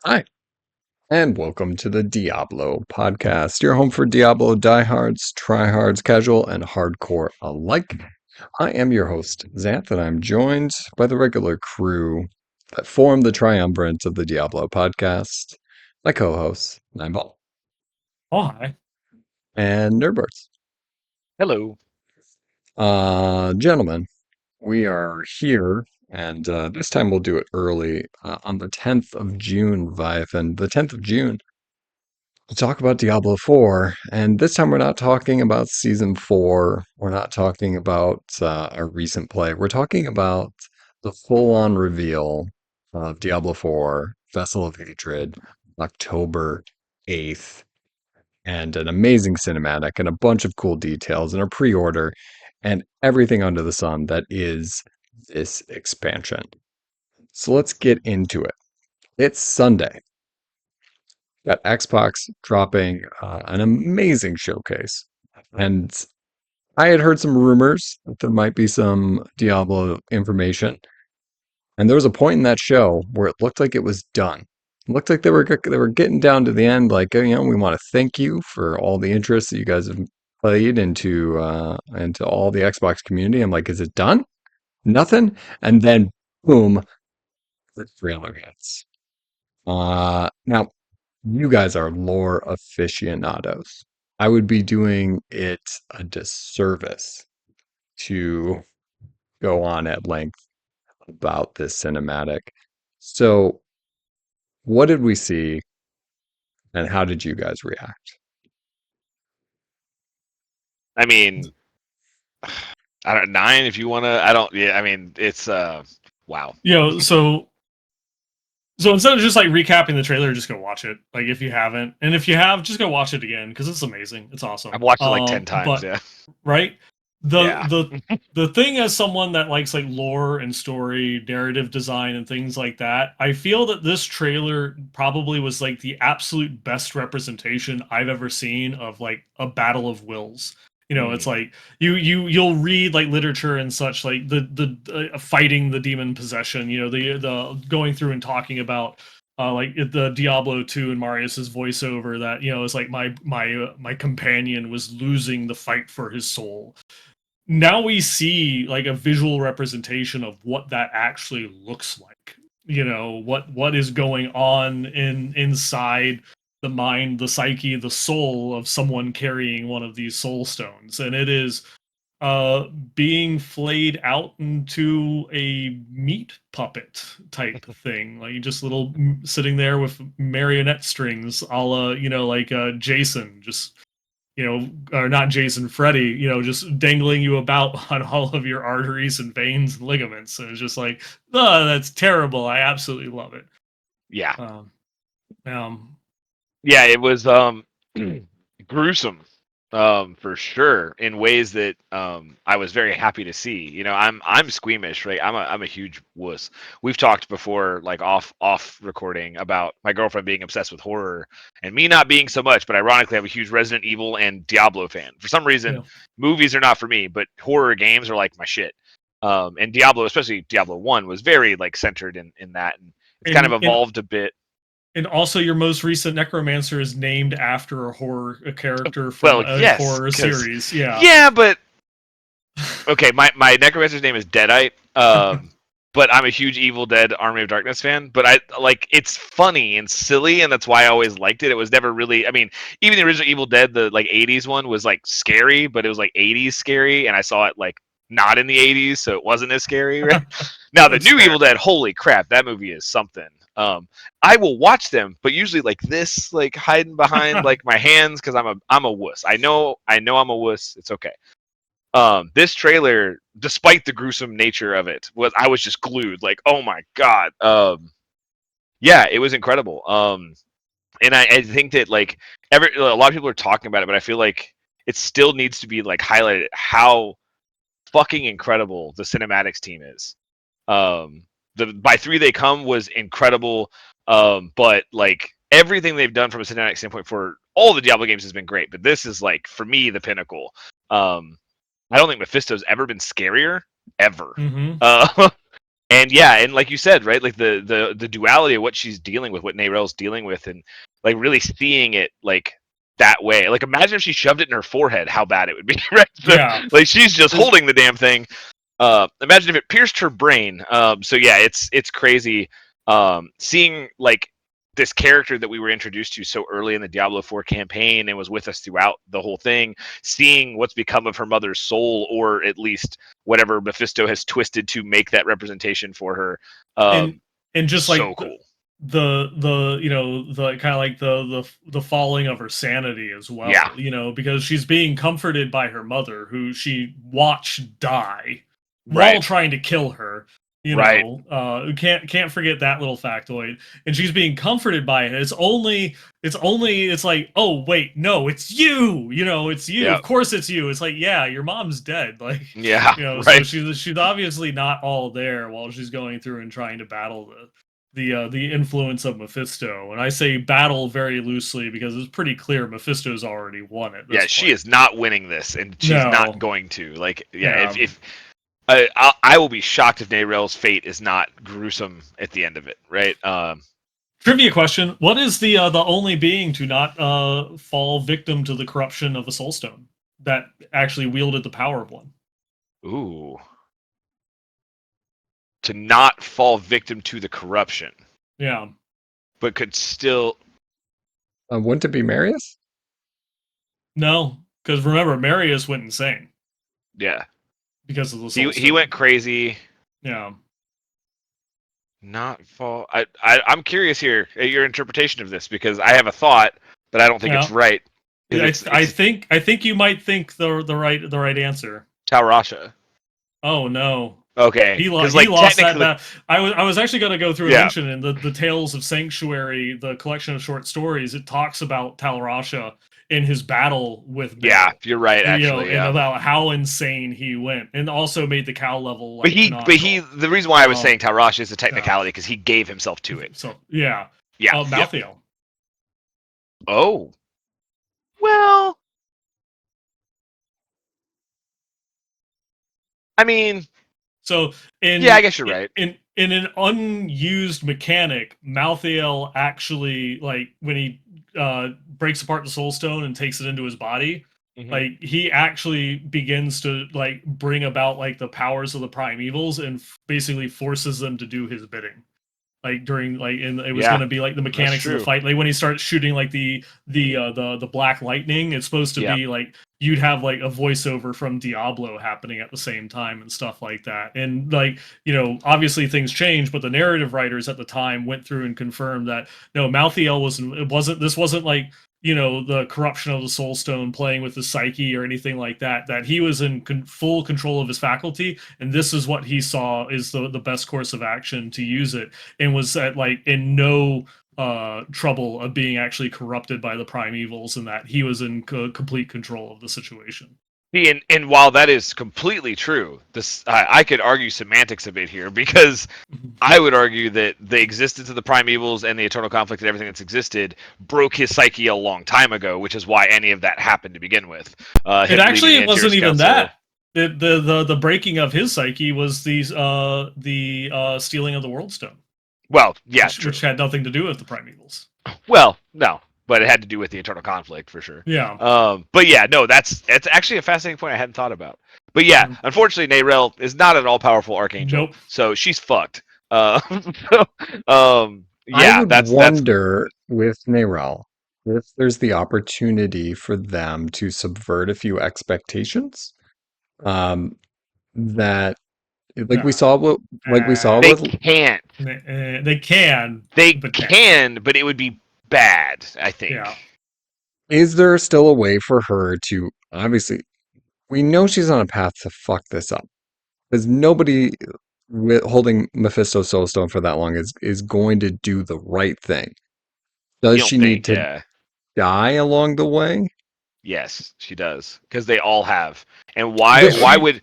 Hi, and welcome to the Diablo podcast, your home for Diablo diehards, tryhards, casual, and hardcore alike. I am your host, Xanth, and I'm joined by the regular crew that form the triumvirate of the Diablo podcast. My co-hosts, Nineball Oh, hi. and Nerdbirds. Hello. Gentlemen, we are here, and this time we'll do it early on the 10th of June, Vive, and the 10th of June. To talk about Diablo 4, and this time we're not talking about Season 4. We're not talking about a recent play. We're talking about the full-on reveal of Diablo 4, Vessel of Hatred, October 8th, and an amazing cinematic and a bunch of cool details and a pre-order and everything under the sun that is this expansion. So let's get into it. It's Sunday. Got Xbox dropping an amazing showcase. And I had heard some rumors that there might be some Diablo information. And there was a point in that show where it looked like it was done. It looked like they were getting down to the end, like, we want to thank you for all the interest that you guys have played into all the Xbox community. I'm like, is it done? Nothing? And then boom, the trailer hits. Now you guys are lore aficionados. I would be doing it a disservice to go on at length about this cinematic. So, what did we see and how did you guys react? I mean, I don't 9 if you want to. I don't. Yeah. I mean, it's wow. You know, so instead of just like recapping the trailer, just go watch it. Like if you haven't, and if you have, just go watch it again because it's amazing. It's awesome. I've watched it like 10 times. But Yeah. right, the Yeah. the the thing as someone that likes like lore and story, narrative design, and things like that, I feel that this trailer probably was like the absolute best representation I've ever seen of like a battle of wills. It's like you'll read like literature and such like the fighting the demon possession, the going through and talking about like the Diablo 2 and Marius's voiceover that is like my companion was losing the fight for his soul. Now we see like a visual representation of what that actually looks like. What is going on inside the mind, the psyche, the soul of someone carrying one of these soul stones, and it is being flayed out into a meat puppet type thing, like just little sitting there with marionette strings, a la like Jason, just or not Jason, Freddy, just dangling you about on all of your arteries and veins and ligaments, and it's just like, oh, that's terrible. I absolutely love it. Yeah. Um, um, Yeah. It was gruesome. For sure, in ways that I was very happy to see. I'm squeamish, right? I'm a huge wuss. We've talked before, like off recording, about my girlfriend being obsessed with horror and me not being so much. But ironically, I'm a huge Resident Evil and Diablo fan. For some reason, yeah. movies are not for me, but horror games are like my shit. And Diablo, especially Diablo 1, was very like centered in that, and it's kind of And evolved a bit. And also, your most recent Necromancer is named after a character from Well, a yes, horror because series. Yeah. yeah, but okay, my necromancer's name is Deadite. But I'm a huge Evil Dead Army of Darkness fan. But I like it's funny and silly, and that's why I always liked it. It was never really. I mean, even the original Evil Dead, the like '80s one, was like scary, but it was like '80s scary, and I saw it like not in the '80s, so it wasn't as scary. Right now, the That's new fair. Evil Dead, holy crap, that movie is something. I will watch them, but usually like this, like hiding behind like my hands because I'm a wuss. I know I'm a wuss. It's okay. This trailer, despite the gruesome nature of it, I was just glued. Like, oh my god. Yeah, it was incredible. And I think that like a lot of people are talking about it, but I feel like it still needs to be like highlighted how fucking incredible the cinematics team is. The by three they come was incredible. But like everything they've done from a cinematic standpoint for all the Diablo games has been great, but this is like for me the pinnacle. I don't think Mephisto's ever been scarier ever. Mm-hmm. Uh, And yeah, and like you said, right, like the duality of what she's dealing with, what Narel's dealing with, and like really seeing it like that way. Like imagine if she shoved it in her forehead, how bad it would be, right? So, Yeah. like she's just holding the damn thing. Imagine if it pierced her brain. So yeah, it's crazy. Seeing like this character that we were introduced to so early in the Diablo 4 campaign and was with us throughout the whole thing, seeing what's become of her mother's soul, or at least whatever Mephisto has twisted to make that representation for her. and just So like cool. the you know, the kind of like the falling of her sanity as well. Yeah. You know, because she's being comforted by her mother, who she watched die while Right. trying to kill her. You Right. know, can't forget that little factoid. And she's being comforted by it. It's like, oh wait, no, it's you. You know, it's you. Yep. Of course, it's you. It's like, yeah, your mom's dead. Like, Yeah. you know, so Right. she's obviously not all there while she's going through and trying to battle the influence of Mephisto. And I say battle very loosely because it's pretty clear Mephisto's already won it. Yeah, she is not winning this, and she's not No. going to. Like, yeah, Yeah. if I will be shocked if Narel's fate is not gruesome at the end of it, right? Trivia question: what is the only being to not fall victim to the corruption of a soulstone that actually wielded the power of one? Ooh. To not fall victim to the corruption, Yeah. but could still. Wouldn't it be Marius? No, because remember, Marius went insane Yeah. because of the He soulstone. went crazy. Yeah. Not fall. I'm curious here at your interpretation of this, because I have a thought, but I don't think it's Yeah. right. I think you might think the right answer. Taurasha. Oh no. Okay, He because like lost that technically, battle. I was actually going to go through and yeah, mention in the Tales of Sanctuary, the collection of short stories. It talks about Tal Rasha in his battle with Baal. yeah, you're right. And, you know, Actually, and yeah. about how insane he went, and also made the cow level But like he, canonical. the reason why I was saying Taurasha is a technicality, because he gave himself to it. So yeah, Yeah. Yep. Malthael. Oh. Well, I mean, So yeah, I guess you're right. In an unused mechanic, Malthael actually, like when he breaks apart the soul stone and takes it into his body, like he actually begins to like bring about like the powers of the primevals and basically forces them to do his bidding. Like during like, and it was Yeah, going to be like the mechanics of the true. fight. Like when he starts shooting like the black lightning, it's supposed to Yeah. be like you'd have like a voiceover from Diablo happening at the same time and stuff like that. And like, you know, obviously things change, but the narrative writers at the time went through and confirmed that no, Malthael wasn't like, you know, the corruption of the soul stone playing with the psyche or anything like that, that he was in full control of his faculty, and this is what he saw is the best course of action to use it, and was at like in no trouble of being actually corrupted by the primevals, and that he was in complete control of the situation. See, and while that is completely true, this I could argue semantics a bit here, because I would argue that the existence of the primevals and the eternal conflict and everything that's existed broke his psyche a long time ago, which is why any of that happened to begin with. It wasn't even that. The breaking of his psyche was the stealing of the world stone. Well, yeah, which had nothing to do with the primevals. Well, no, but it had to do with the eternal conflict for sure. Yeah. But yeah, no, that's actually a fascinating point I hadn't thought about. But yeah, unfortunately, Narelle is not an all-powerful archangel, so she's fucked. Yeah, I would that's wonder with Narelle if there's the opportunity for them to subvert a few expectations. That like we saw with they can't. They can. They can, but it would be bad, I think. Yeah. Is there still a way for her to, obviously, we know she's on a path to fuck this up. Because nobody holding Mephisto's Soulstone for that long is going to do the right thing. Does she need to die along the way? Yes, she does. Because they all have. And why would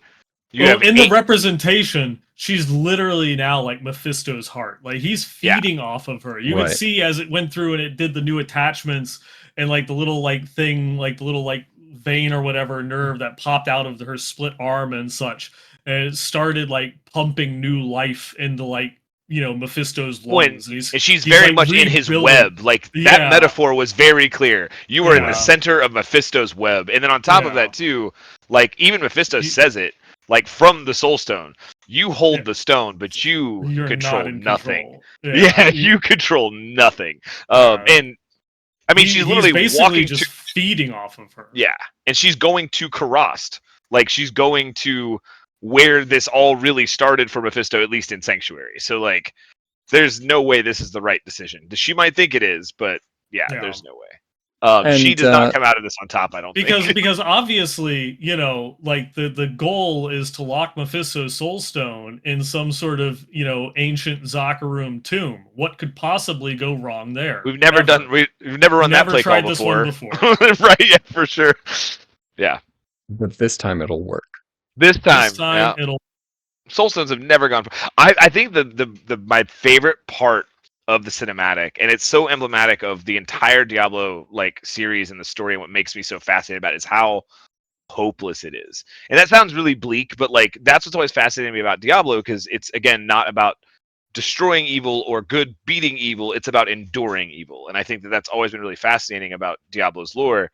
you have in the representation, she's literally now like Mephisto's heart. Like he's feeding off of her. You could see as it went through and it did the new attachments and like the little like thing, like the little like vein or whatever nerve that popped out of her split arm and such. and it started like pumping new life into like Mephisto's When lungs, and and she's he's very like much in his rebuilding. web. Like that Yeah, metaphor was very clear. You were in the yeah, center of Mephisto's web, and then on top of yeah. that too, like even Mephisto You, says it, like from the Soul Stone, you yeah, hold the stone, but you you're not control in nothing. control. Yeah, Yeah, you control nothing. yeah. And I mean, she's He's literally basically walking to just feeding off of her. yeah, and she's going to Karast. Like she's going to where this all really started for Mephisto, at least in Sanctuary. So like there's no way this is the right decision. She might think it is, but yeah, Yeah. there's no way. She And does not come out of this on top, I don't Because think. because obviously, like the goal is to lock Mephisto's soul stone in some sort of, ancient Zakarum tomb. What could possibly go wrong there? we've never done Never. we've never run that Never play call tried this one before. before. Right, yeah, for sure. Yeah. but this time it'll work. This This time, time yeah. it'll Soulstones have never gone. I think the my favorite part of the cinematic, and it's so emblematic of the entire Diablo like series and the story, and what makes me so fascinated about it is how hopeless it is. And that sounds really bleak, but like that's what's always fascinating me about Diablo, because it's again not about destroying evil or good beating evil. It's about enduring evil, and I think that that's always been really fascinating about Diablo's lore.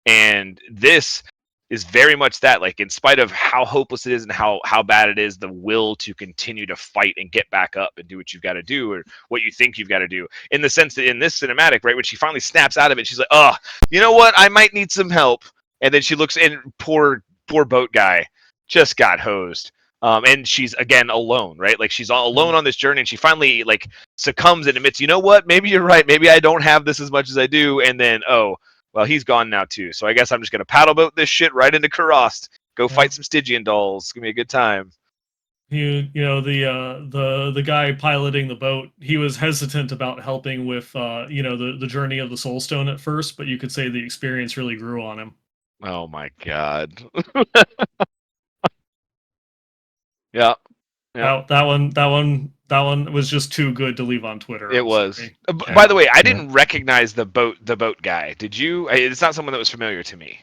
And this is very much that, like in spite of how hopeless it is and how bad it is, the will to continue to fight and get back up and do what you've got to do, or what you think you've got to do, in the sense that in this cinematic, right, when she finally snaps out of it, she's like, oh, you know what, I might need some help. And then she looks in, poor boat guy just got hosed. And she's again alone, right? Like she's all alone on this journey, and she finally like succumbs and admits, you know what, maybe you're right, maybe I don't have this as much as I do. And then, oh, well, he's gone now too. So I guess I'm just gonna paddle boat this shit right into Karast. Go yeah. fight some Stygian dolls. It's gonna be a good time. The guy piloting the boat, he was hesitant about helping with the journey of the soul stone at first, but you could say the experience really grew on him. Oh my god. Yeah. Yeah. That one was just too good to leave on Twitter. It I'm was. sorry. By the Yeah. way, I Yeah. didn't recognize the boat guy. Did you? It's not someone that was familiar to me.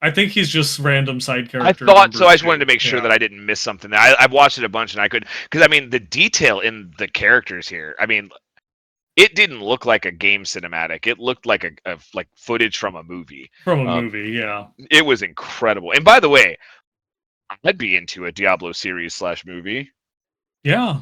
I think he's just random side I character thought so. number I just wanted to two. make sure that Yeah. I didn't miss something. I've watched it a bunch, and I could, because I mean the detail in the characters here. I mean, it didn't look like a game cinematic. It looked like a like footage from a movie. From a Um, movie, yeah. it was incredible. And by the way, I'd be into a Diablo series slash movie. Yeah.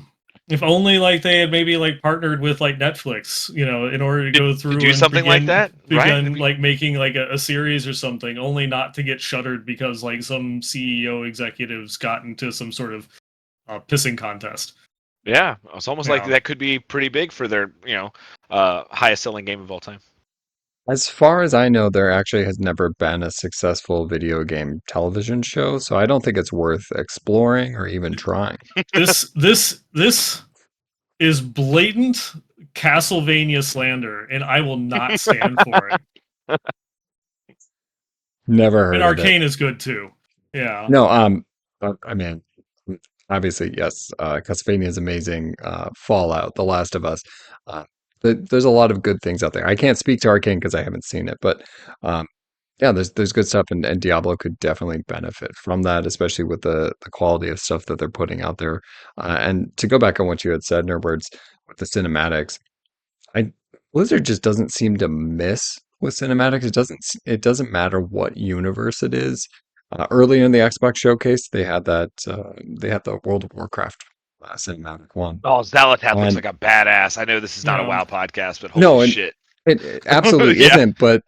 If only like they had maybe like partnered with like Netflix, in order to go To through do and something like that, right? begin like making like a series or something, only not to get shuttered because like some CEO executives got into some sort of pissing contest. Yeah, it's almost like Yeah. that could be pretty big for their, highest selling game of all time. As far as I know, there actually has never been a successful video game television show, so I don't think it's worth exploring or even trying. This is blatant Castlevania slander, and I will not stand for it. Never And heard of it. Arcane is good too. Yeah. No, I mean, obviously, yes, Castlevania is amazing. Fallout, The Last of Us. Uh, there's a lot of good things out there. I can't speak to Arcane because I haven't seen it, but um, yeah, there's good stuff, and Diablo could definitely benefit from that, especially with the quality of stuff that they're putting out there. And to go back on what you had said, Nerds, with the cinematics, I Blizzard just doesn't seem to miss with cinematics. It doesn't matter what universe it is. Early in the Xbox showcase, they had the World of Warcraft cinematic one, Oh, Xalatath looks and like a badass. I know this is not a Yeah. WoW podcast, but holy no, and shit. it absolutely Yeah. isn't. But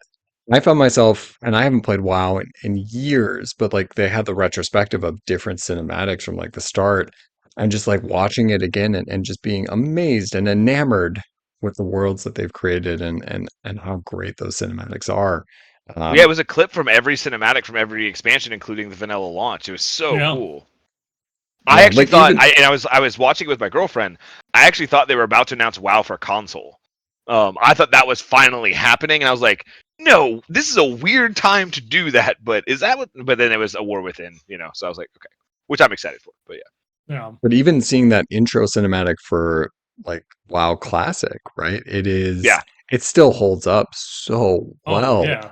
I found myself, and I haven't played WoW in years, but like they had the retrospective of different cinematics from like the start, and just like watching it again and just being amazed and enamored with the worlds that they've created and how great those cinematics are. Yeah, it Um, was a clip from every cinematic from every expansion, including the vanilla launch. It was so Yeah. cool. I yeah, actually like thought even I was watching it with my girlfriend. I actually thought they were about to announce WoW for console. I thought that was finally happening, and I was like, "No, this is a weird time to do that." But is that what? But then it was a War Within, So I was like, "Okay," which I'm excited for. But yeah, Yeah. but even seeing that intro cinematic for like WoW Classic, right? yeah, It still holds up so Oh well. yeah.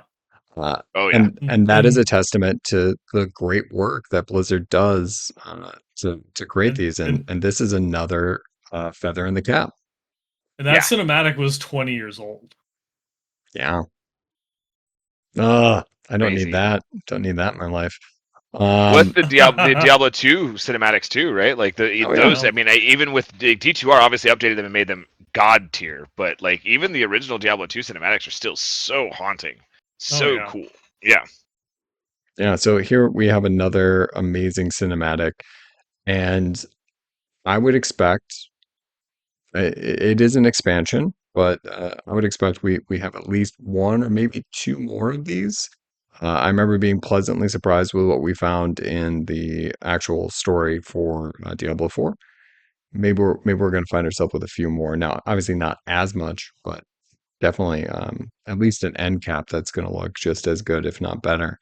Oh yeah. And that is a testament to the great work that Blizzard does to create and these, and and this is another feather in the cap. and that Yeah. cinematic was 20 years old. Yeah. I don't need Crazy. that. Don't need that in my life. With Um, the Diablo 2 cinematics too, right? Like oh yeah. those. Yeah. I mean, even with the D2R, obviously updated them and made them god tier. But like even the original Diablo 2 cinematics are still so haunting, Oh so yeah. cool. Yeah. Yeah, so here we have another amazing cinematic, and I would expect it is an expansion, but I would expect we have at least one or maybe two more of these. I remember being pleasantly surprised with what we found in the actual story for Diablo 4. Maybe we're going to find ourselves with a few more. Now, obviously not as much, but definitely at least an end cap that's going to look just as good, if not better.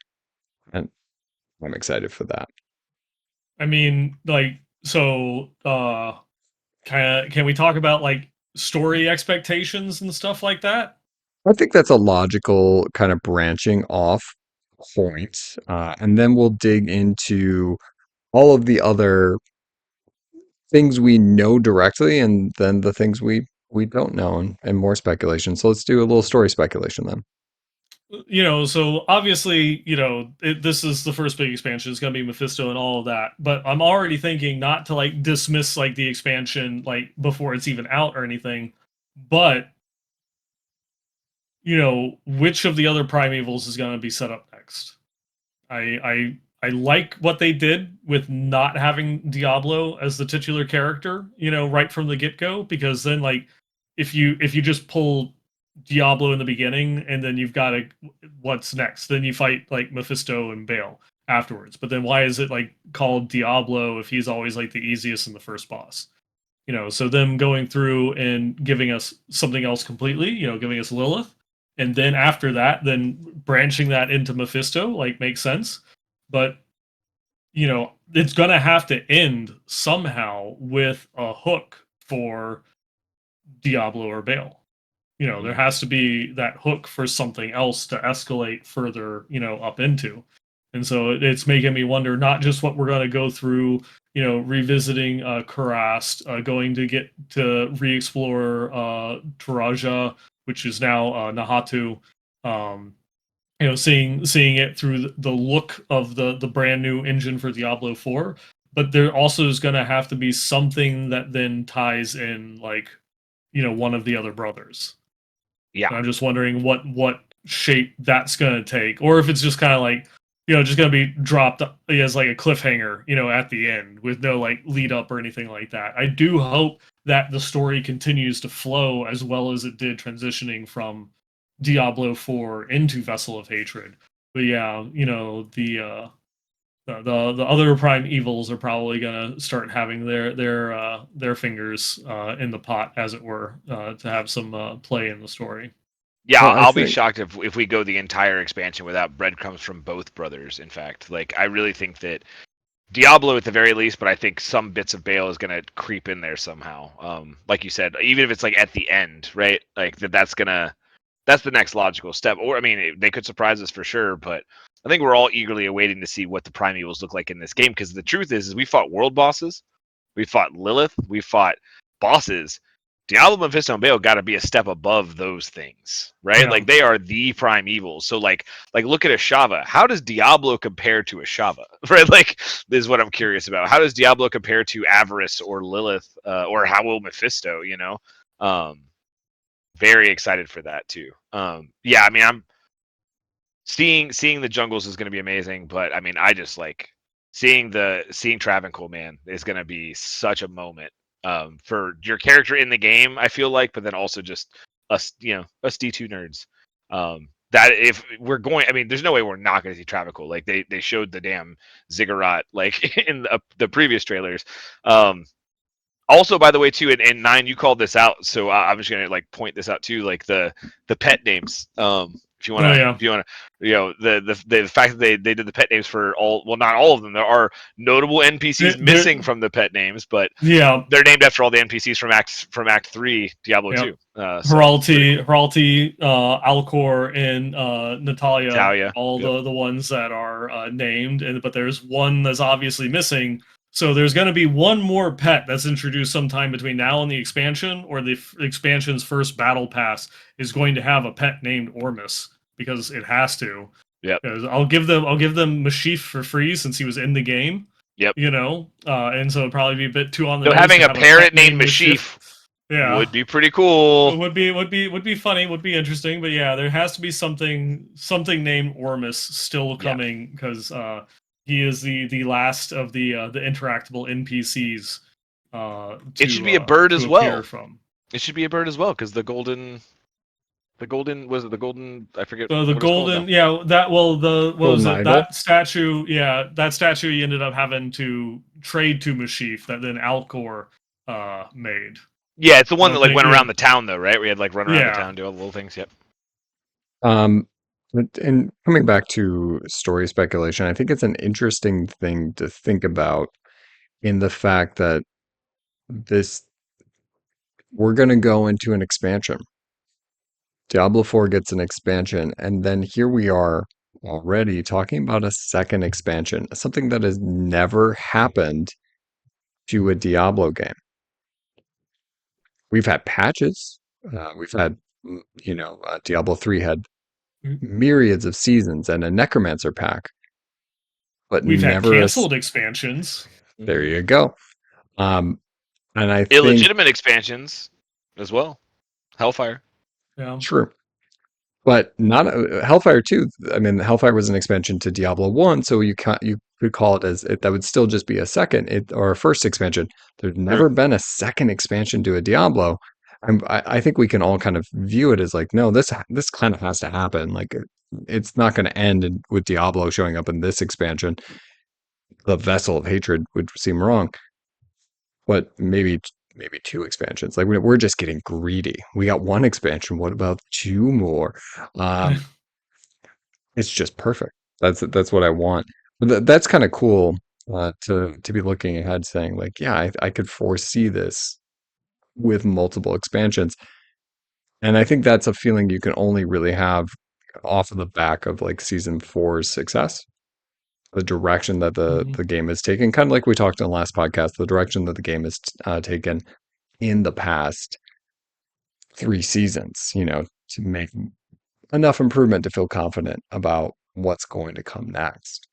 And I'm excited for that. I mean, like, so, kind of, can we talk about like story expectations and stuff like that? I think that's a logical kind of branching off point. And then we'll dig into all of the other things we know directly and then the things we don't know and more speculation. So let's do a little story speculation then. So obviously, this is the first big expansion. It's going to be Mephisto and all of that. But I'm already thinking not to like dismiss like the expansion like before it's even out or anything, but which of the other primevals is going to be set up next? I like what they did with not having Diablo as the titular character, right from the get go, because then like if you just pull Diablo in the beginning and then you've got what's next? Then you fight like Mephisto and Bale afterwards. But then why is it like called Diablo if he's always like the easiest and the first boss? So them going through and giving us something else completely, giving us Lilith, and then after that, then branching that into Mephisto, like makes sense. But it's gonna have to end somehow with a hook for Diablo or Bale. There has to be that hook for something else to escalate further, up into. And so it's making me wonder not just what we're going to go through, revisiting Kurast, going to get to re-explore Taraja, which is now Nahatu, um, seeing it through the look of the brand new engine for Diablo 4. But there also is going to have to be something that then ties in, like, one of the other brothers. Yeah. And I'm just wondering what shape that's going to take, or if it's just kind of like, just going to be dropped as like a cliffhanger, at the end with no like lead up or anything like that. I do hope that the story continues to flow as well as it did transitioning from Diablo 4 into Vessel of Hatred. But yeah, the other prime evils are probably going to start having their fingers in the pot, as it were, to have some play in the story. Yeah, Well, I I'll be think shocked if we go the entire expansion without breadcrumbs from both brothers. In fact, like I really think that Diablo at the very least, but I think some bits of Bale is gonna creep in there somehow. Like you said, even if it's like at the end, right? Like that's the next logical step. Or I mean, they could surprise us for sure, but I think we're all eagerly awaiting to see what the primevals look like in this game. Because the truth is we fought world bosses, we fought Lilith, we fought bosses. Diablo, Mephisto, and Bale got to be a step above those things, right? Yeah. Like they are the prime evils. So like look at Ashava. How does Diablo compare to Ashava, right? Like this is what I'm curious about. How does Diablo compare to Avarice or Lilith, or how will Mephisto? Um, very excited for that too. Yeah, I mean, I'm seeing the jungles is going to be amazing, but I mean, I just like seeing Travancore, man, is going to be such a moment for your character in the game. I feel like, but then also just us, us D2 nerds. That if we're going, I mean, there's no way we're not going to see Travancore. Like they showed the damn ziggurat like in the previous trailers. Also, by the way, too, and Nine, you called this out, so I'm just gonna like point this out too, like the pet names. If you Oh want to, yeah, if you want to, the fact that they did the pet names for all, well, not all of them. There are notable NPCs There- missing from the pet names, but yeah, they're named after all the NPCs from Act 3, Diablo yeah. 2. So it's pretty cool. Heralti, Alcor, and Natalia, Natalia. all Yep. the ones that are named, but there's one that's obviously missing. So there's going to be one more pet that's introduced sometime between now and the expansion, or the expansion's first battle pass is going to have a pet named Ormus because it has to. Yep. Because I'll give them Mashif for free since he was in the game. Yep. And so it'd probably be a bit too on the So nose having to a have a pet parrot named named Mashif. Mashif Yeah, would be pretty cool. would be funny, would be interesting, but yeah, there has to be something named Ormus still Yeah. coming because he is the last of the interactable NPCs It should be a bird as to appear well. from. It should be a bird as well because was it the golden? I forget So the what it's called now. golden, yeah, that well, the what was Golden it? Idol. That statue, yeah, that statue he ended up having to trade to Mashif that then Alcor made. Yeah, it's the I one that don't like think, went around the town though, right? We had like run around the yeah. town, do all the little things. Yep. Um, and coming back to story speculation, I think it's an interesting thing to think about in the fact that this we're going to go into an expansion. Diablo 4 gets an expansion, and then here we are already talking about a second expansion, something that has never happened to a Diablo game. We've had patches. We've had, Diablo 3 had myriads of seasons and a Necromancer pack, but We've had never a. canceled expansions. There you go. Um, and I think Illegitimate expansions as well. Hellfire. Yeah. true, but not Hellfire 2. I mean, Hellfire was an expansion to Diablo 1, so you could call it as that would still just be a second or a first expansion. There's never been a second expansion to a Diablo. I think we can all kind of view it as like, no, this kind of has to happen. Like, it's not going to end with Diablo showing up in this expansion. The Vessel of Hatred would seem wrong, but maybe two expansions. Like, we're just getting greedy. We got one expansion. What about two more? Um, it's just perfect. That's what I want. But that's kind of cool to be looking ahead, saying like, yeah, I could foresee this with multiple expansions, and I think that's a feeling you can only really have off of the back of like season four's success, the direction that the Mhm. the game is taking. Kind of like we talked in the last podcast, the direction that the game is taken in the past three seasons. To make enough improvement to feel confident about what's going to come next.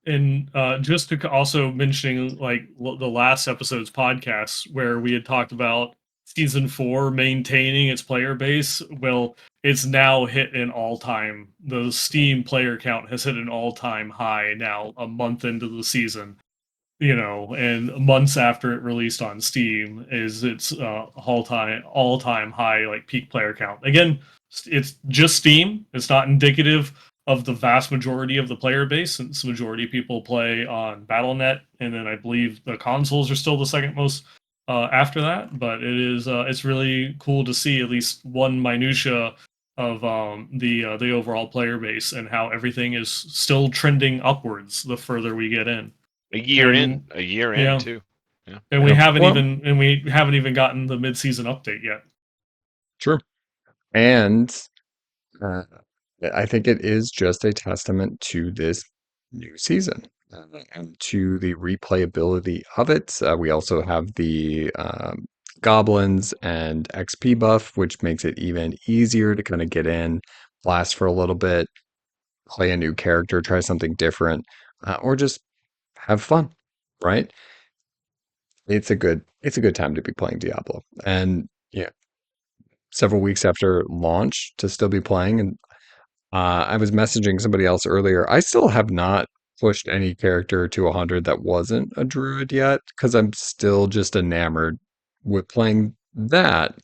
And just to also mentioning like the last episode's podcast where we had talked about season 4 maintaining its player base. Well, it's now hit an all-time. The Steam player count has hit an all-time high now, a month into the season. And months after it released on Steam is its all time high like peak player count. Again, it's just Steam. It's not indicative of the vast majority of the player base, since the majority of people play on BattleNet, and then I believe the consoles are still the second most after that. But it's really cool to see at least one minutia of the overall player base and how everything is still trending upwards the further we get in. And A year in yeah, too. Yeah. and we Yeah. haven't Well, even gotten the mid-season update yet. true. And uh, I think it is just a testament to this new season and to the replayability of it. We also have the goblins and XP buff, which makes it even easier to kind of get in, blast for a little bit, play a new character, try something different, or just have fun, right? It's a good time to be playing Diablo. And yeah, several weeks after launch to still be playing. And I was messaging somebody else earlier. I still have not pushed any character to 100 that wasn't a druid yet because I'm still just enamored with playing that.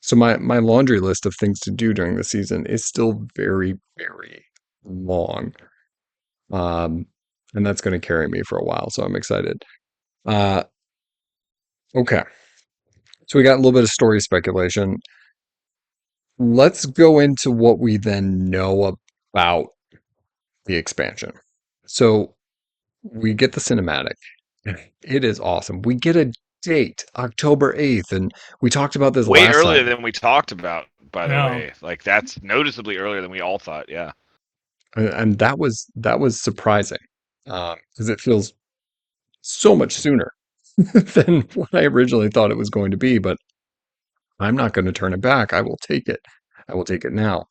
So my laundry list of things to do during the season is still very, very long. Um, and that's going to carry me for a while. So I'm excited. Uh, okay. So we got a little bit of story speculation. let's go into what we then know about the expansion. So we get the cinematic. It is awesome. We get a date, October 8th, and we talked about this Way last earlier time. than we talked about, by the Yeah. way. Like that's noticeably earlier than we all thought. Yeah. And that was surprising because it feels so much sooner than what I originally thought it was going to be. But I'm not going to turn it back. I will take it. I will take it now.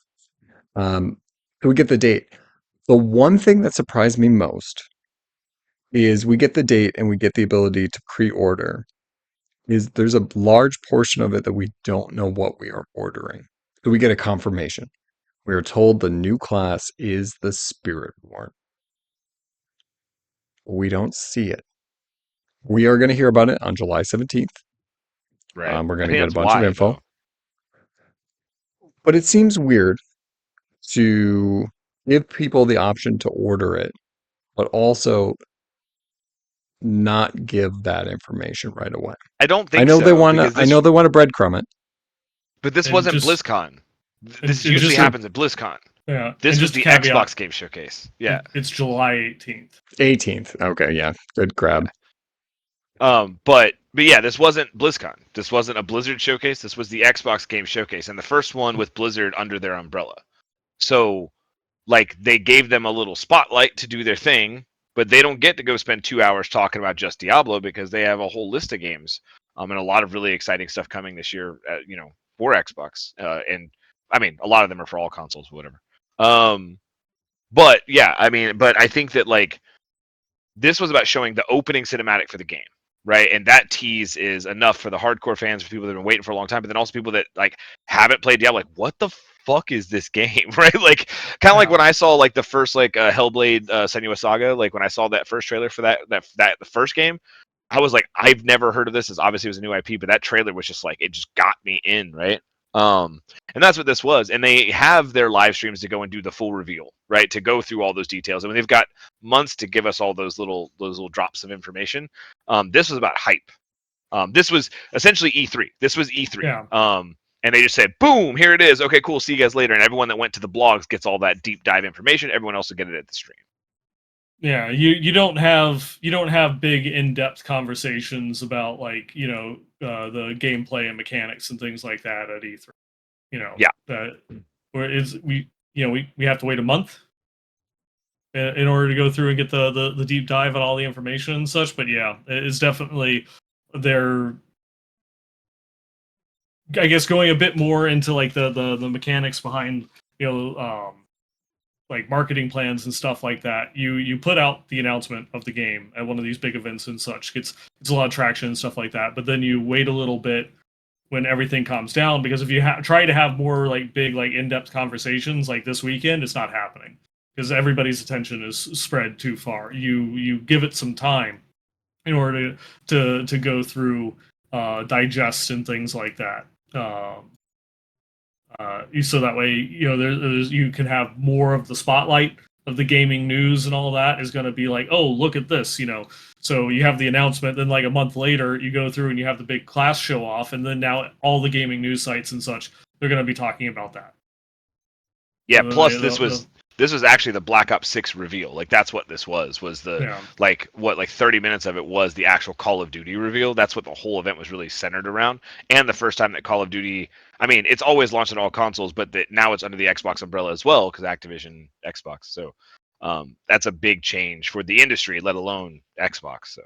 So we get the date. The one thing that surprised me most is we get the date and we get the ability to pre-order. Is there's a large portion of it that we don't know what we are ordering. So we get a confirmation. We are told the new class is the Spiritborn. We don't see it. We are going to hear about it on July 17th. Right. We're I going to think get a that's bunch of why info. though. But it seems weird to give people the option to order it, but also not give that information right away. I don't I think know they so want to. because I know they want to breadcrumb it. but this And wasn't just BlizzCon. and, This and usually just a happens at BlizzCon. yeah, and This was just a the caveat, Xbox Game Showcase. Yeah. it's July 18th. 18th. Okay, yeah, good grab. Yeah. But yeah, this wasn't BlizzCon. This wasn't a Blizzard showcase. This was the Xbox Game Showcase, and the first one with Blizzard under their umbrella. So, like, they gave them a little spotlight to do their thing, but they don't get to go spend 2 hours talking about just Diablo because they have a whole list of games, and a lot of really exciting stuff coming this year. For Xbox, and I mean, a lot of them are for all consoles, whatever. But yeah, I mean, but I think that like this was about showing the opening cinematic for the game, right? And that tease is enough for the hardcore fans, for people that have been waiting for a long time, but then also people that like haven't played Diablo, like what the fuck is this game, right? Like kind of like Yeah. when I saw like the first like Hellblade Senua's Saga, like when I saw that first trailer for that the first game, I was like, I've never heard of this. It's obviously it was a new IP, but that trailer was just like it just got me in, right? And that's what this was. And they have their live streams to go and do the full reveal, right? To go through all those details. I mean, they've got months to give us all those little drops of information. This was about hype. This was essentially E3. This was E3. Yeah. And they just said, boom, here it is. Okay, cool. See you guys later. And everyone that went to the blogs gets all that deep dive information. Everyone else will get it at the stream. Yeah, you don't have big in-depth conversations about like the gameplay and mechanics and things like that at E3. Yeah. That where is we have to wait a month in order to go through and get the deep dive on all the information and such. But yeah, it's definitely they're I guess going a bit more into like the mechanics behind like marketing plans and stuff like that. You put out the announcement of the game at one of these big events and such. It's a lot of traction and stuff like that. But then you wait a little bit when everything calms down, because if you try to have more like big like in-depth conversations like this weekend, it's not happening because everybody's attention is spread too far. You give it some time in order to go through digest and things like that. So that way, there's you can have more of the spotlight of the gaming news, and all that is going to be like, oh, look at this, So you have the announcement, then like a month later, you go through and you have the big class show off, and then now all the gaming news sites and such, they're going to be talking about that. Yeah, So plus this was actually the Black Ops 6 reveal. Like that's what this was the yeah, like 30 minutes of it was the actual Call of Duty reveal. That's what the whole event was really centered around. And the first time that Call of Duty, I mean, it's always launched on all consoles, but now it's under the Xbox umbrella as well because Activision Xbox. So that's a big change for the industry, let alone Xbox. So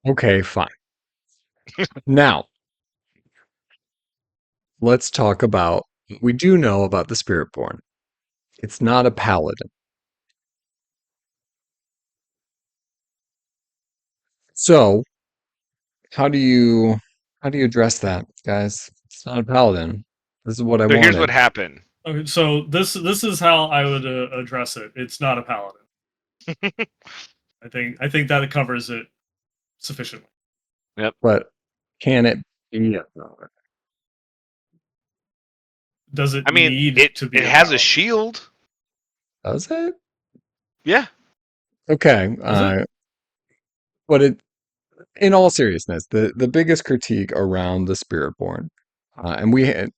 Okay, fine. Now, let's talk about what we do know about the Spiritborn. It's not a paladin. So, how do you address that, guys? It's not a paladin. This is what I here's what wanted. happened. okay. So this is how I would address it. It's not a paladin. I think that covers it sufficiently. Yep. But can it be a paladin? Does it I mean, need it to be it a has a paladin? shield. Does it? Yeah. Okay. Does it? But in all seriousness, the biggest critique around the Spiritborn And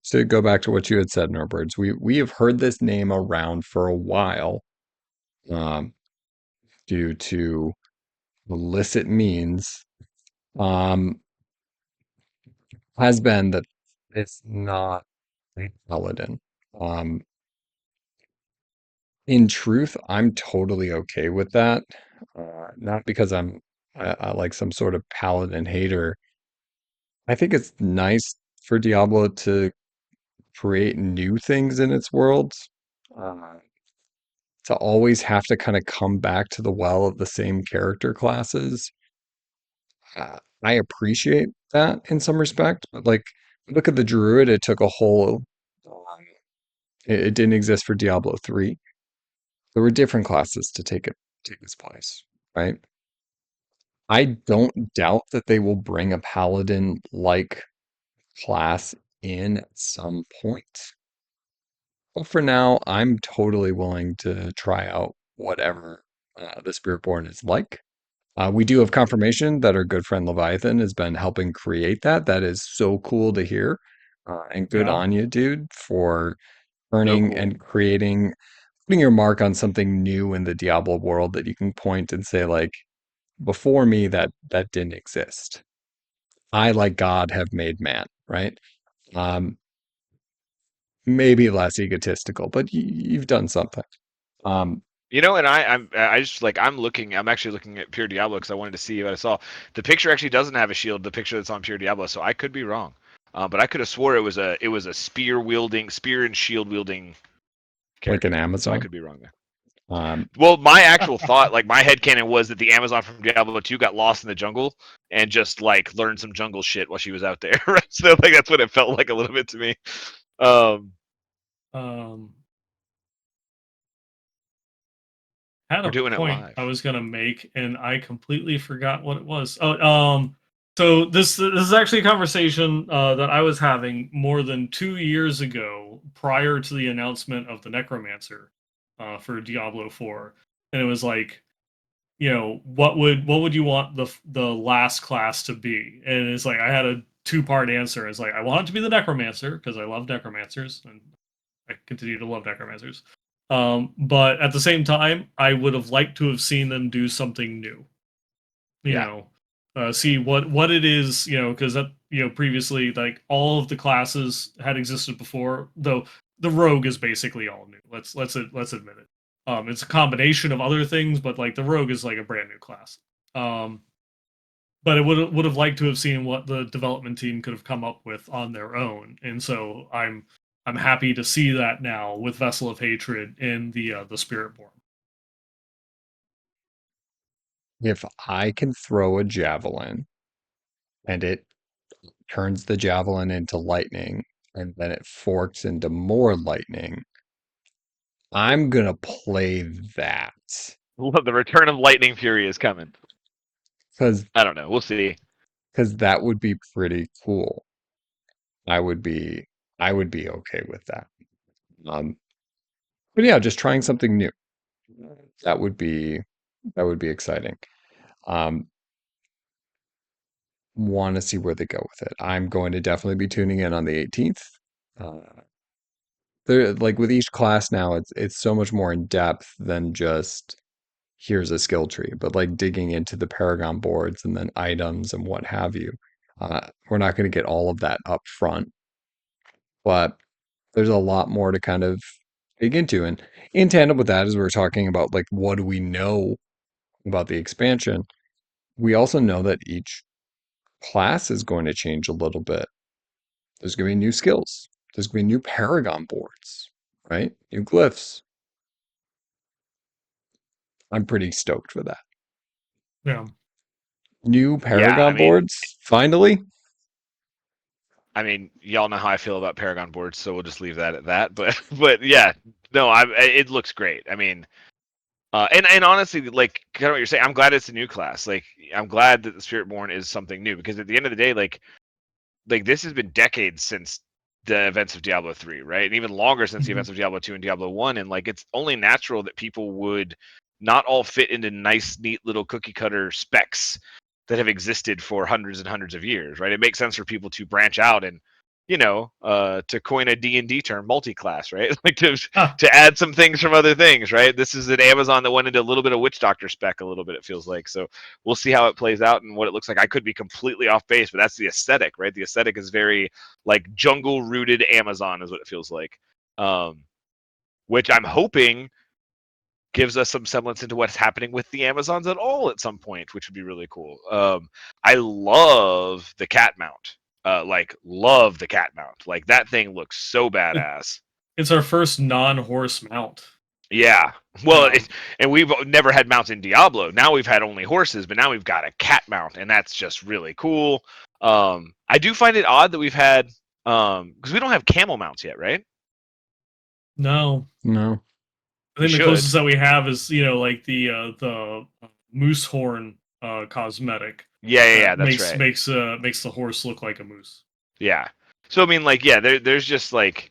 to go back to what you had said, Norbirds, we have heard this name around for a while, um, due to illicit means. Um, has been that it's not a paladin. Um, in truth, I'm totally okay with that. Not because I like some sort of paladin hater. I think it's nice for Diablo to create new things in its worlds. Uh, to always have to kind of come back to the well of the same character classes. I appreciate that in some respect, but like look at the Druid, it took a whole it didn't exist for Diablo 3. There were different classes to take its place, right? I don't doubt that they will bring a paladin like class in at some point. But for now, I'm totally willing to try out whatever the Spiritborn is like. We do have confirmation that our good friend Leviathan has been helping create that. That is so cool to hear. And good Yeah. on you, dude, for So earning cool. and creating, putting your mark on something new in the Diablo world that you can point and say, like, before me, that didn't exist. I, like God, have made man, right? Um, maybe less egotistical, but you've done something. Um, You know, and I just like I'm actually looking at Pure Diablo because I wanted to see what I saw. The picture actually doesn't have a shield. The picture that's on Pure Diablo, so I could be wrong. But I could have swore it was a spear and shield wielding like an character. So I Amazon. could be wrong there. Um, Well, my actual thought, like my headcanon was that the Amazon from Diablo 2 got lost in the jungle and just like learned some jungle shit while she was out there. Right? So like that's what it felt like a little bit to me. Um, Um, had we're a doing it point I live. was gonna make, and I completely forgot what it was. So this is actually a conversation that I was having more than 2 years ago, prior to the announcement of the Necromancer for Diablo 4, and it was like, what would you want the last class to be? And it's like I had a two-part answer. It's like I want it to be the Necromancer because I love Necromancers and I continue to love Necromancers. But at the same time, I would have liked to have seen them do something new. You Yeah. know, see what it is. Because that previously, like, all of the classes had existed before. Though the rogue is basically all new. Let's admit it. It's a combination of other things, but like the rogue is like a brand new class. But it would have liked to have seen what the development team could have come up with on their own, and so I'm happy to see that now with Vessel of Hatred in the Spiritborn. if I can throw a javelin and it turns the javelin into lightning and then it forks into more lightning, I'm gonna play that The return of Lightning Fury is coming. because I don't know. We'll see. that would be pretty cool. I would be I would be okay with that. Um, but yeah, just trying something new. That would be that would be exciting. Um, want to see where they go with it. I'm going to definitely be tuning in on the 18th. Uh, there, like with each class now, it's so much more in depth than just here's a skill tree, but like digging into the Paragon boards and then items and what have you. We're not going to get all of that up front, but there's a lot more to kind of dig into. And in tandem with that, as we're talking about like what do we know about the expansion, we also know that each class is going to change a little bit. There's going to be new skills. There's going to be new Paragon boards, right? New glyphs. I'm pretty stoked for that. Yeah, New Yeah, Paragon boards, finally. I mean, y'all know how I feel about Paragon boards, so we'll just leave that at that. But but yeah, no, it looks great. I mean, and honestly, like kind of what you're saying, I'm glad it's a new class. Like I'm glad that the Spiritborn is something new because at the end of the day, like this has been decades since the events of Diablo 3, right? And even longer since the mm-hmm. events of Diablo 2 and Diablo 1. And like it's only natural that people would not all fit into nice, neat little cookie cutter specs that have existed for hundreds and hundreds of years, right? It makes sense for people to branch out and to coin a D&D term, multi-class, right? Like Ah, to add some things from other things, right? This is an Amazon that went into a little bit of Witch Doctor spec a little bit, it feels like. So we'll see how it plays out and what it looks like. I could be completely off base, but that's the aesthetic, right? The aesthetic is very like jungle-rooted Amazon is what it feels like. Which I'm hoping gives us some semblance into what's happening with the Amazons at all at some point, which would be really cool. I love the cat mount. Love the cat mount. Like that thing looks so badass. it's our first non-horse mount. Yeah. Well, Um, and we've never had mounts in Diablo. Now we've had only horses, but now we've got a cat mount, and that's just really cool. I do find it odd that we've had because we don't have camel mounts yet, right? no, No. I We think the should. closest that we have is like the moose horn cosmetic Yeah, that that's makes right. makes makes the horse look like a moose. Yeah. So I mean, like, yeah, there's just like,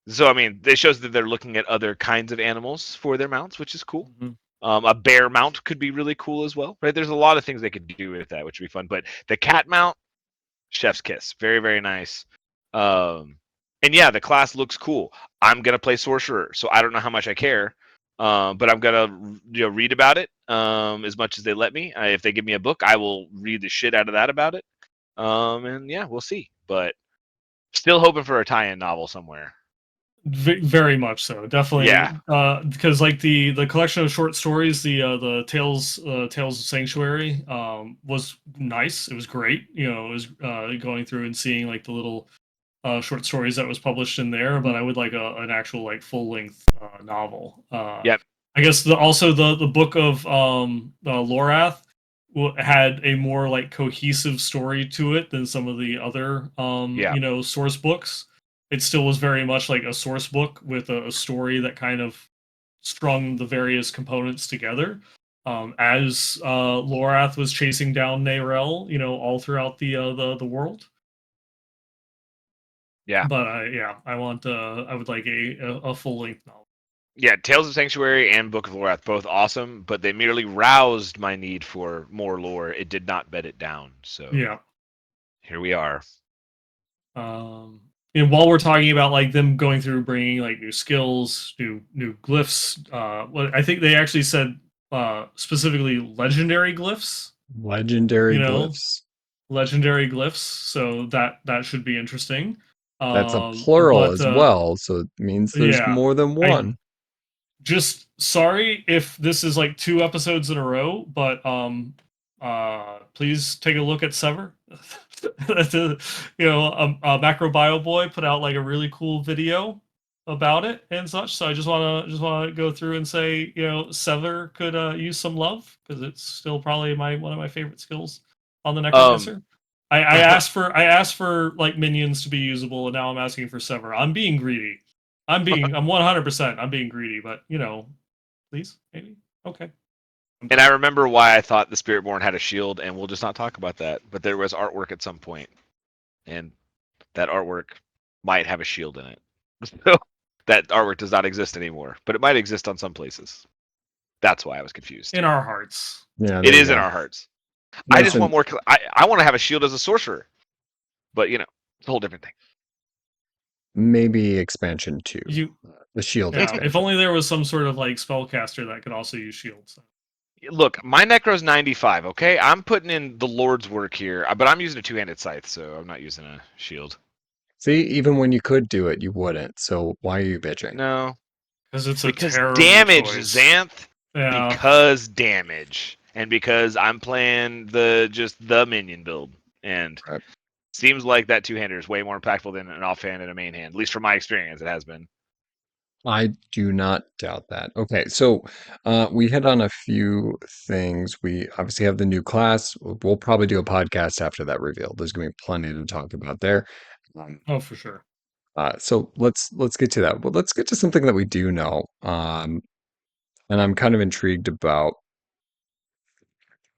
so I mean, it shows that they're looking at other kinds of animals for their mounts, which is cool. Mhm. A bear mount could be really cool as well, right? There's a lot of things they could do with that, which would be fun. But the cat mount, chef's kiss, very very nice. Um, and yeah, the class looks cool. I'm gonna play sorcerer, so I don't know how much I care. But I'm gonna read about it as much as they let me. If they give me a book, I will read the shit out of that about it. And yeah, we'll see. But still hoping for a tie-in novel somewhere. Very much so, Yeah, definitely. Because like the collection of short stories, the Tales of Sanctuary, was nice. It was great. It was going through and seeing like the little short stories that was published in there. But I would like an actual like full length novel. yep, I guess also the book of Lorath had a more like cohesive story to it than some of the other yeah. source books. It still was very much like a source book with a story that kind of strung the various components together. As Lorath was chasing down Narel, all throughout the world. Yeah. But I would like a full length novel. Yeah, Tales of Sanctuary and Book of Lorath, both awesome, but they merely roused my need for more lore. It did not bed it down. So Yeah. here we are. And while we're talking about like them going through bringing like new skills, new glyphs, I think they actually said specifically legendary glyphs. Legendary You know, glyphs. legendary glyphs. So that should be interesting. That's a plural But as well, so it means there's yeah, more than I one. just sorry if this is like 2 episodes in a row, but please take a look at Sever. A macro bio boy put out like a really cool video about it and such. So I just want to go through and say, Sever could use some love because it's still probably one of my favorite skills on the Um, Necromancer. I asked for like minions to be usable, and now I'm asking for Sever. I'm being greedy. I'm 100%. I'm being greedy, but please, maybe. Okay. and I remember why I thought the Spiritborn had a shield, and we'll just not talk about that. But there was artwork at some point, and that artwork might have a shield in it. So that artwork does not exist anymore, but it might exist on some places. That's why I was confused. In our hearts. Yeah, It there you is in go. our hearts. I just want Listen, more. I want to have a shield as a sorcerer, but it's a whole different thing. maybe expansion 2. You The shield Yeah, if expansion. only there was some sort of like spellcaster that could also use shields. Look, my Necro's 95. Okay, I'm putting in the Lord's work here, but I'm using a two-handed scythe, so I'm not using a shield. See, even when you could do it, you wouldn't. So why are you bitching? No, Because it's a because terrible damage, choice. Xanth. Yeah. Because damage, and because I'm playing the minion build, and Right. seems like that two-hander is way more impactful than an offhand and a main hand. At least from my experience, it has been. I do not doubt that. Okay, so we hit on a few things. We obviously have the new class. We'll probably do a podcast after that reveal. There's going to be plenty to talk about there. Um, Oh, for sure. so let's get to that. Well, let's get to something that we do know. And I'm kind of intrigued about.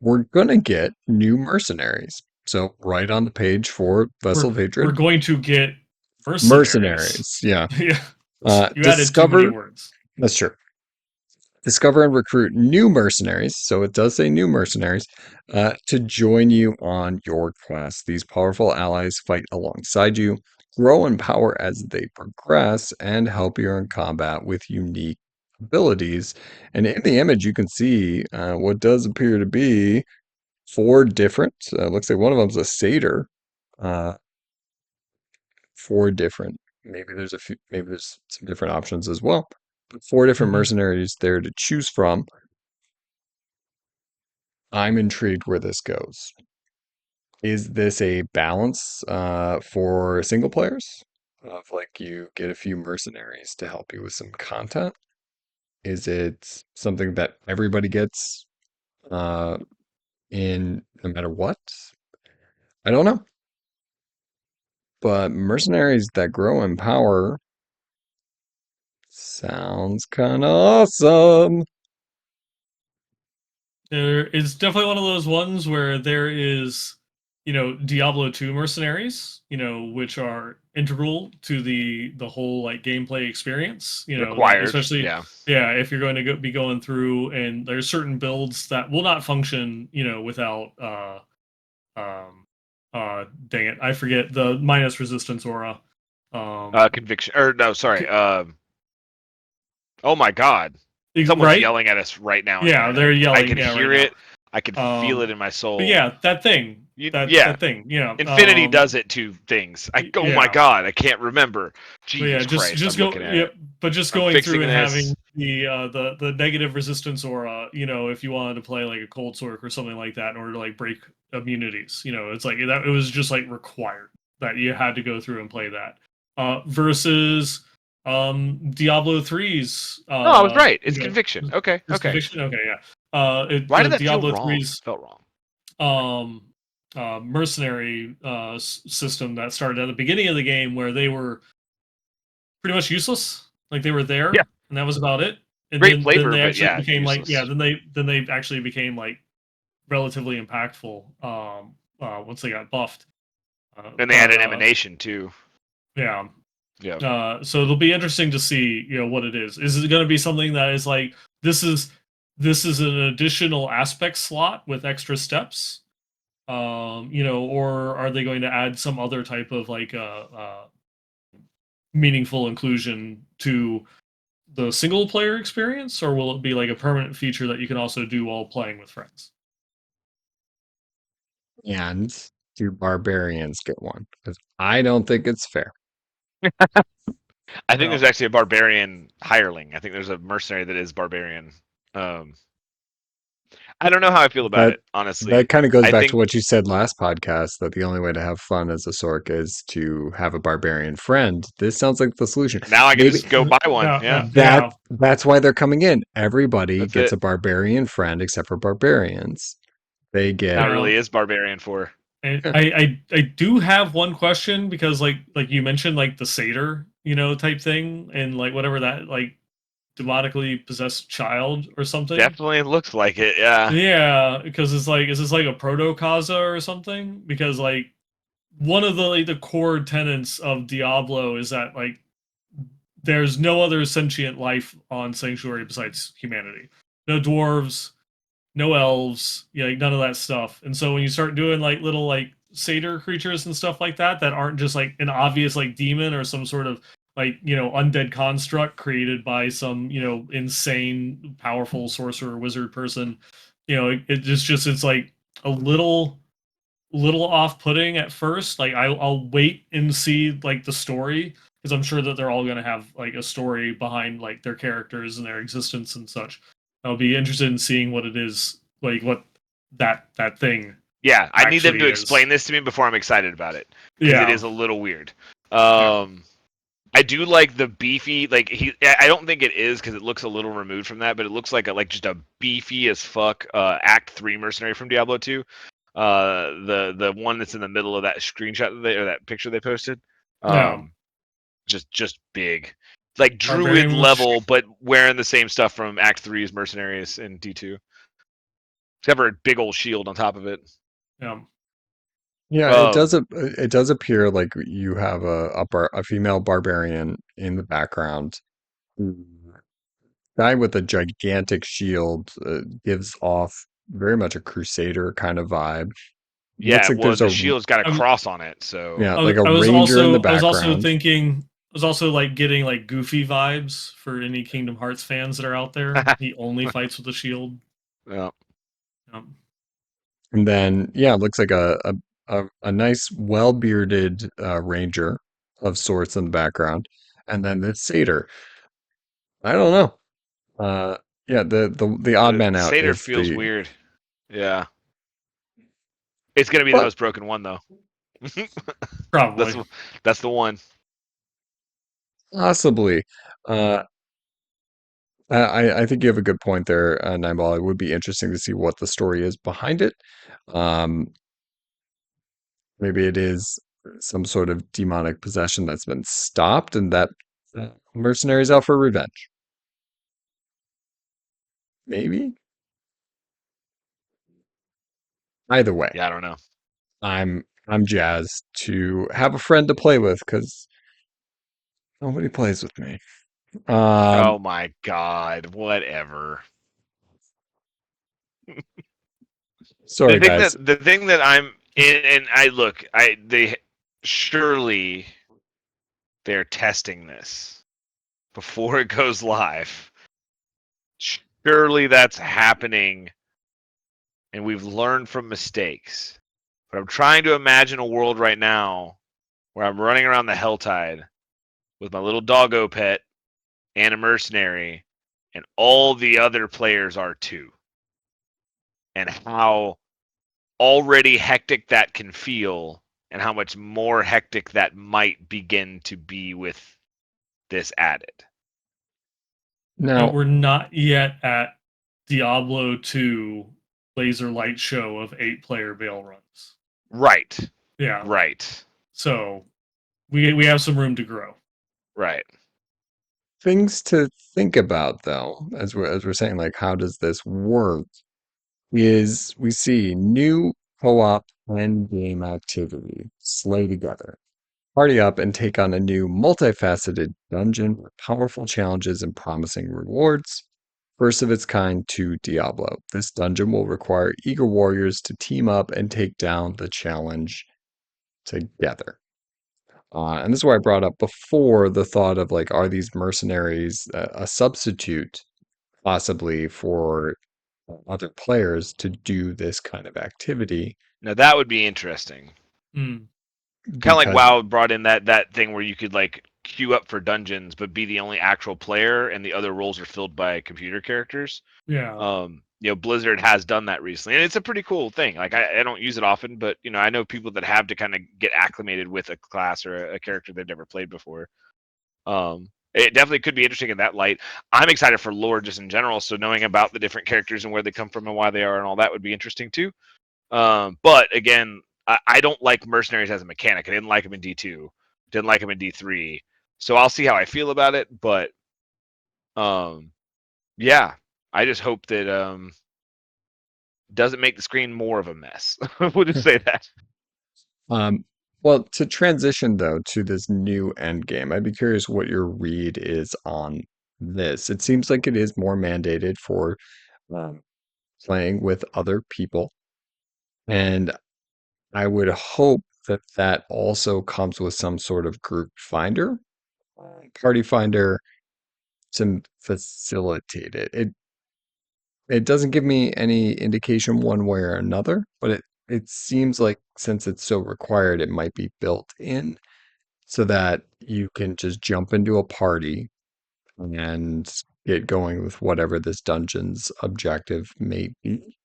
We're going to get new mercenaries. So right on the page for Vessel We're of we're Hatred, going to get mercenaries. mercenaries. Yeah. Yeah. You added too many Discover. words. That's true. Discover and recruit new mercenaries. So it does say new mercenaries to join you on your quest. These powerful allies fight alongside you, grow in power as they progress and help you in combat with unique abilities. And in the image, you can see what does appear to be four different, looks like one of them's a satyr, uh, four different, maybe there's a few, maybe there's some different options as well, but four different Mhm. mercenaries there to choose from. I'm intrigued where this goes. Is this a balance for single players? Of like you get a few mercenaries to help you with some content? Is it something that everybody gets uh, in no matter what? I don't know. But mercenaries that grow in power sounds kind of awesome. It's definitely one of those ones where there is, Diablo 2 mercenaries, which are integral to the whole like gameplay experience. That Required. especially, Yeah. yeah, if you're going to be going through, and there's certain builds that will not function, without dang it, I forget the minus resistance aura. Conviction. Or no, sorry. Oh my God. Someone's Right? yelling at us right now in Yeah, here. they're I yelling. can Yeah, right hear now. it. I can feel it Um, in my but soul. yeah, that thing, that Yeah. that thing, Infinity does it to things. Oh my yeah. God, I can't remember. But yeah, Jesus just Christ, just I'm go, looking at yeah, it. but just I'm going through fixing and this. having the negative resistance aura, if you wanted to play like a cold sork or something like that in order to like break immunities, it's like that. It was just like required that you had to go through and play that. Versus Diablo 3's No, I was right. It's conviction. Okay, his okay. conviction. Okay, yeah. Why did The that feel Diablo wrong? 3's It felt wrong. um mercenary system that started at the beginning of the game, where they were pretty much useless. Like they were Yeah. there, and that was about it. And Great then flavor, they but actually yeah, became like, yeah. useless. Then they actually became like relatively impactful. Once they got buffed. And they had But an emanation too. yeah. Yeah. So it'll be interesting to see, what it is. Is it going to be something that is like this is an additional aspect slot with extra steps? Or are they going to add some other type of like meaningful inclusion to the single player experience, or will it be like a permanent feature that you can also do while playing with friends? And do barbarians get one? Because I don't think it's fair. I think Yeah. there's actually a barbarian hireling. I think there's a mercenary that is barbarian. Um, I don't know how I feel about That it, honestly. that kind of goes I back to think what you said last podcast, that the only way to have fun as a sork is to have a barbarian friend. This sounds like the solution. now I can Maybe just go buy one. Yeah, Yeah, that's why they're coming in. Everybody that's gets it. a barbarian friend except for barbarians. They get Now it yeah. really is barbarian for. And I do have one question, because like you mentioned like the satyr, type thing, and like whatever that like demonically possessed child or something. Definitely looks like it. Yeah. Yeah, because it's like, is this like a proto Kaza or something? Because like one of the like the core tenets of Diablo is that like there's no other sentient life on Sanctuary besides humanity. No dwarves, no elves, yeah, like none of that stuff. And so when you start doing like little like satyr creatures and stuff like that aren't just like an obvious like demon or some sort of like, undead construct created by some, insane powerful sorcerer wizard person, it's like a little off-putting at first. Like I'll wait and see like the story, because I'm sure that they're all going to have like a story behind like their characters and their existence and such. I'll be interested in seeing what it is, like what that thing Yeah, I need them actually to is. explain this to me before I'm excited about it, because it Yeah. is a little weird. Yeah. I do like the beefy, like he. I don't think it is because it looks a little removed from that, but it looks like just a beefy as fuck Act 3 mercenary from Diablo 2. The one that's in the middle of that screenshot or that picture they posted. Yeah. Just big, like druid Barbarian with level, but wearing the same stuff from Act 3's mercenaries in D2. Except for a big old shield on top of it. yeah. yeah, Um, it does appear like you have a female barbarian in the background. Guy with a gigantic shield gives off very much a crusader kind of vibe. Looks Yeah, like well, there's the a shield's got a I was, cross on it, so yeah, like a ranger in the I was also background. thinking, I was also like getting like Goofy vibes for any Kingdom Hearts fans that are out there. He only fights with a shield. yeah. And then, yeah, it looks like a nice, well-bearded ranger of sorts in the background. And then the satyr. I don't know. Yeah, the odd The man out satyr is feels the, weird. Yeah, it's gonna be the but most broken one though. Probably. that's that's the one. possibly. Uh, I think you have a good point there, Nimeball. It would be interesting to see what the story is behind it. Um, maybe it is some sort of demonic possession that's been stopped, and that mercenaries out for revenge. Maybe. Either way, Yeah, I don't know. I'm jazzed to have a friend to play with because nobody plays with me. Um, Oh my god, whatever. sorry guys. The thing that I'm in, and I look, they surely they're testing this before it goes live. Surely that's happening, and we've learned from mistakes. But I'm trying to imagine a world right now where I'm running around the Helltide with my little doggo pet and a mercenary, and all the other players are too, and how already hectic that can feel, and how much more hectic that might begin to be with this added. But Now, we're not yet at Diablo 2 laser light show of 8-player Veil runs. Right, Yeah. right, So we have some room to grow. right. things to think about though, as we're saying, like how does this work? Is we see new co-op end game activity slay together. Party up and take on a new multifaceted dungeon with powerful challenges and promising rewards. First of its kind to Diablo. This dungeon will require eager warriors to team up and take down the challenge together. And this is why I brought up before the thought of like, are these mercenaries a substitute possibly for other players to do this kind of activity? Now that would be interesting. Hmm. Kind of like Because WoW brought in that thing where you could like queue up for dungeons, but be the only actual player, and the other roles are filled by computer characters. Yeah. Blizzard has done that recently, and it's a pretty cool thing. Like I don't use it often, but I know people that have to kind of get acclimated with a class or a character they've never played before. It definitely could be interesting in that light. I'm excited for lore just in general, so knowing about the different characters and where they come from and why they are and all that would be interesting too. But again, I don't like mercenaries as a mechanic. I didn't like them in D2, didn't like them in D3. So I'll see how I feel about it. But yeah, I just hope that doesn't make the screen more of a mess. We'll just say that. Um, well, to transition though to this new end game, I'd be curious what your read is on this. It seems like it is more mandated for um, playing with other people, and I would hope that that also comes with some sort of group finder, party finder to facilitate it. It doesn't give me any indication one way or another, but it seems like since it's so required, it might be built in so that you can just jump into a party and get going with whatever this dungeon's objective may be.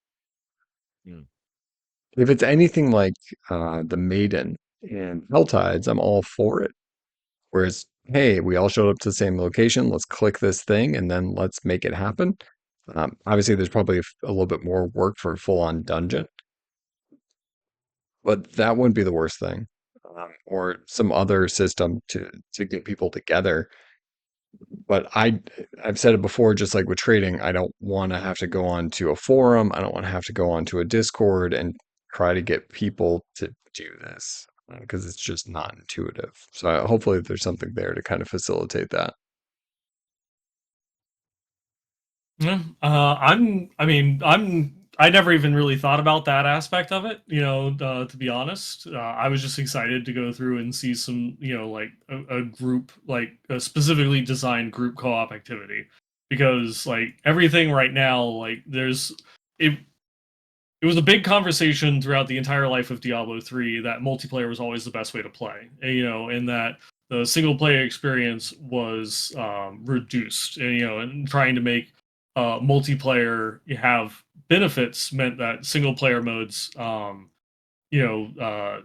Hmm. If it's anything like the Maiden and Helltides, I'm all for it. Whereas, hey, we all showed up to the same location, let's click this thing and then let's make it happen. Obviously, there's probably a little bit more work for a full-on dungeon, but that wouldn't be the worst thing. Or some other system to get people together. But I've said it before, just like with trading, I don't want to have to go on to a forum. I don't want to have to go on to a Discord and try to get people to do this because it's just not intuitive. So hopefully there's something there to kind of facilitate that. Yeah. I mean, I'm I never even really thought about that aspect of it, to be honest. I was just excited to go through and see some, like a group, like a specifically designed group co-op activity. Because like everything right now, like it it was a big conversation throughout the entire life of Diablo 3 that multiplayer was always the best way to play. And that the single player experience was reduced. And trying to make multiplayer have benefits meant that single player modes, you know, uh,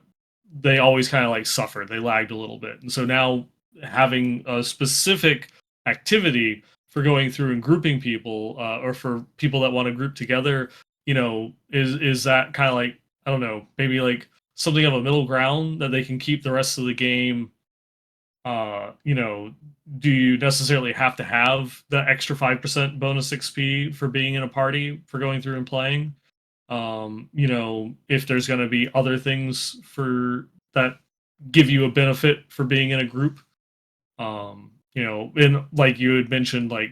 they always kind of like suffered. They lagged a little bit. And so now having a specific activity for going through and grouping people, or for people that want to group together, is that kind of like, I don't know, maybe like something of a middle ground that they can keep the rest of the game. Do you necessarily have to have the extra 5% bonus XP for being in a party for going through and playing? If there's going to be other things for that give you a benefit for being in a group. And like you had mentioned, like,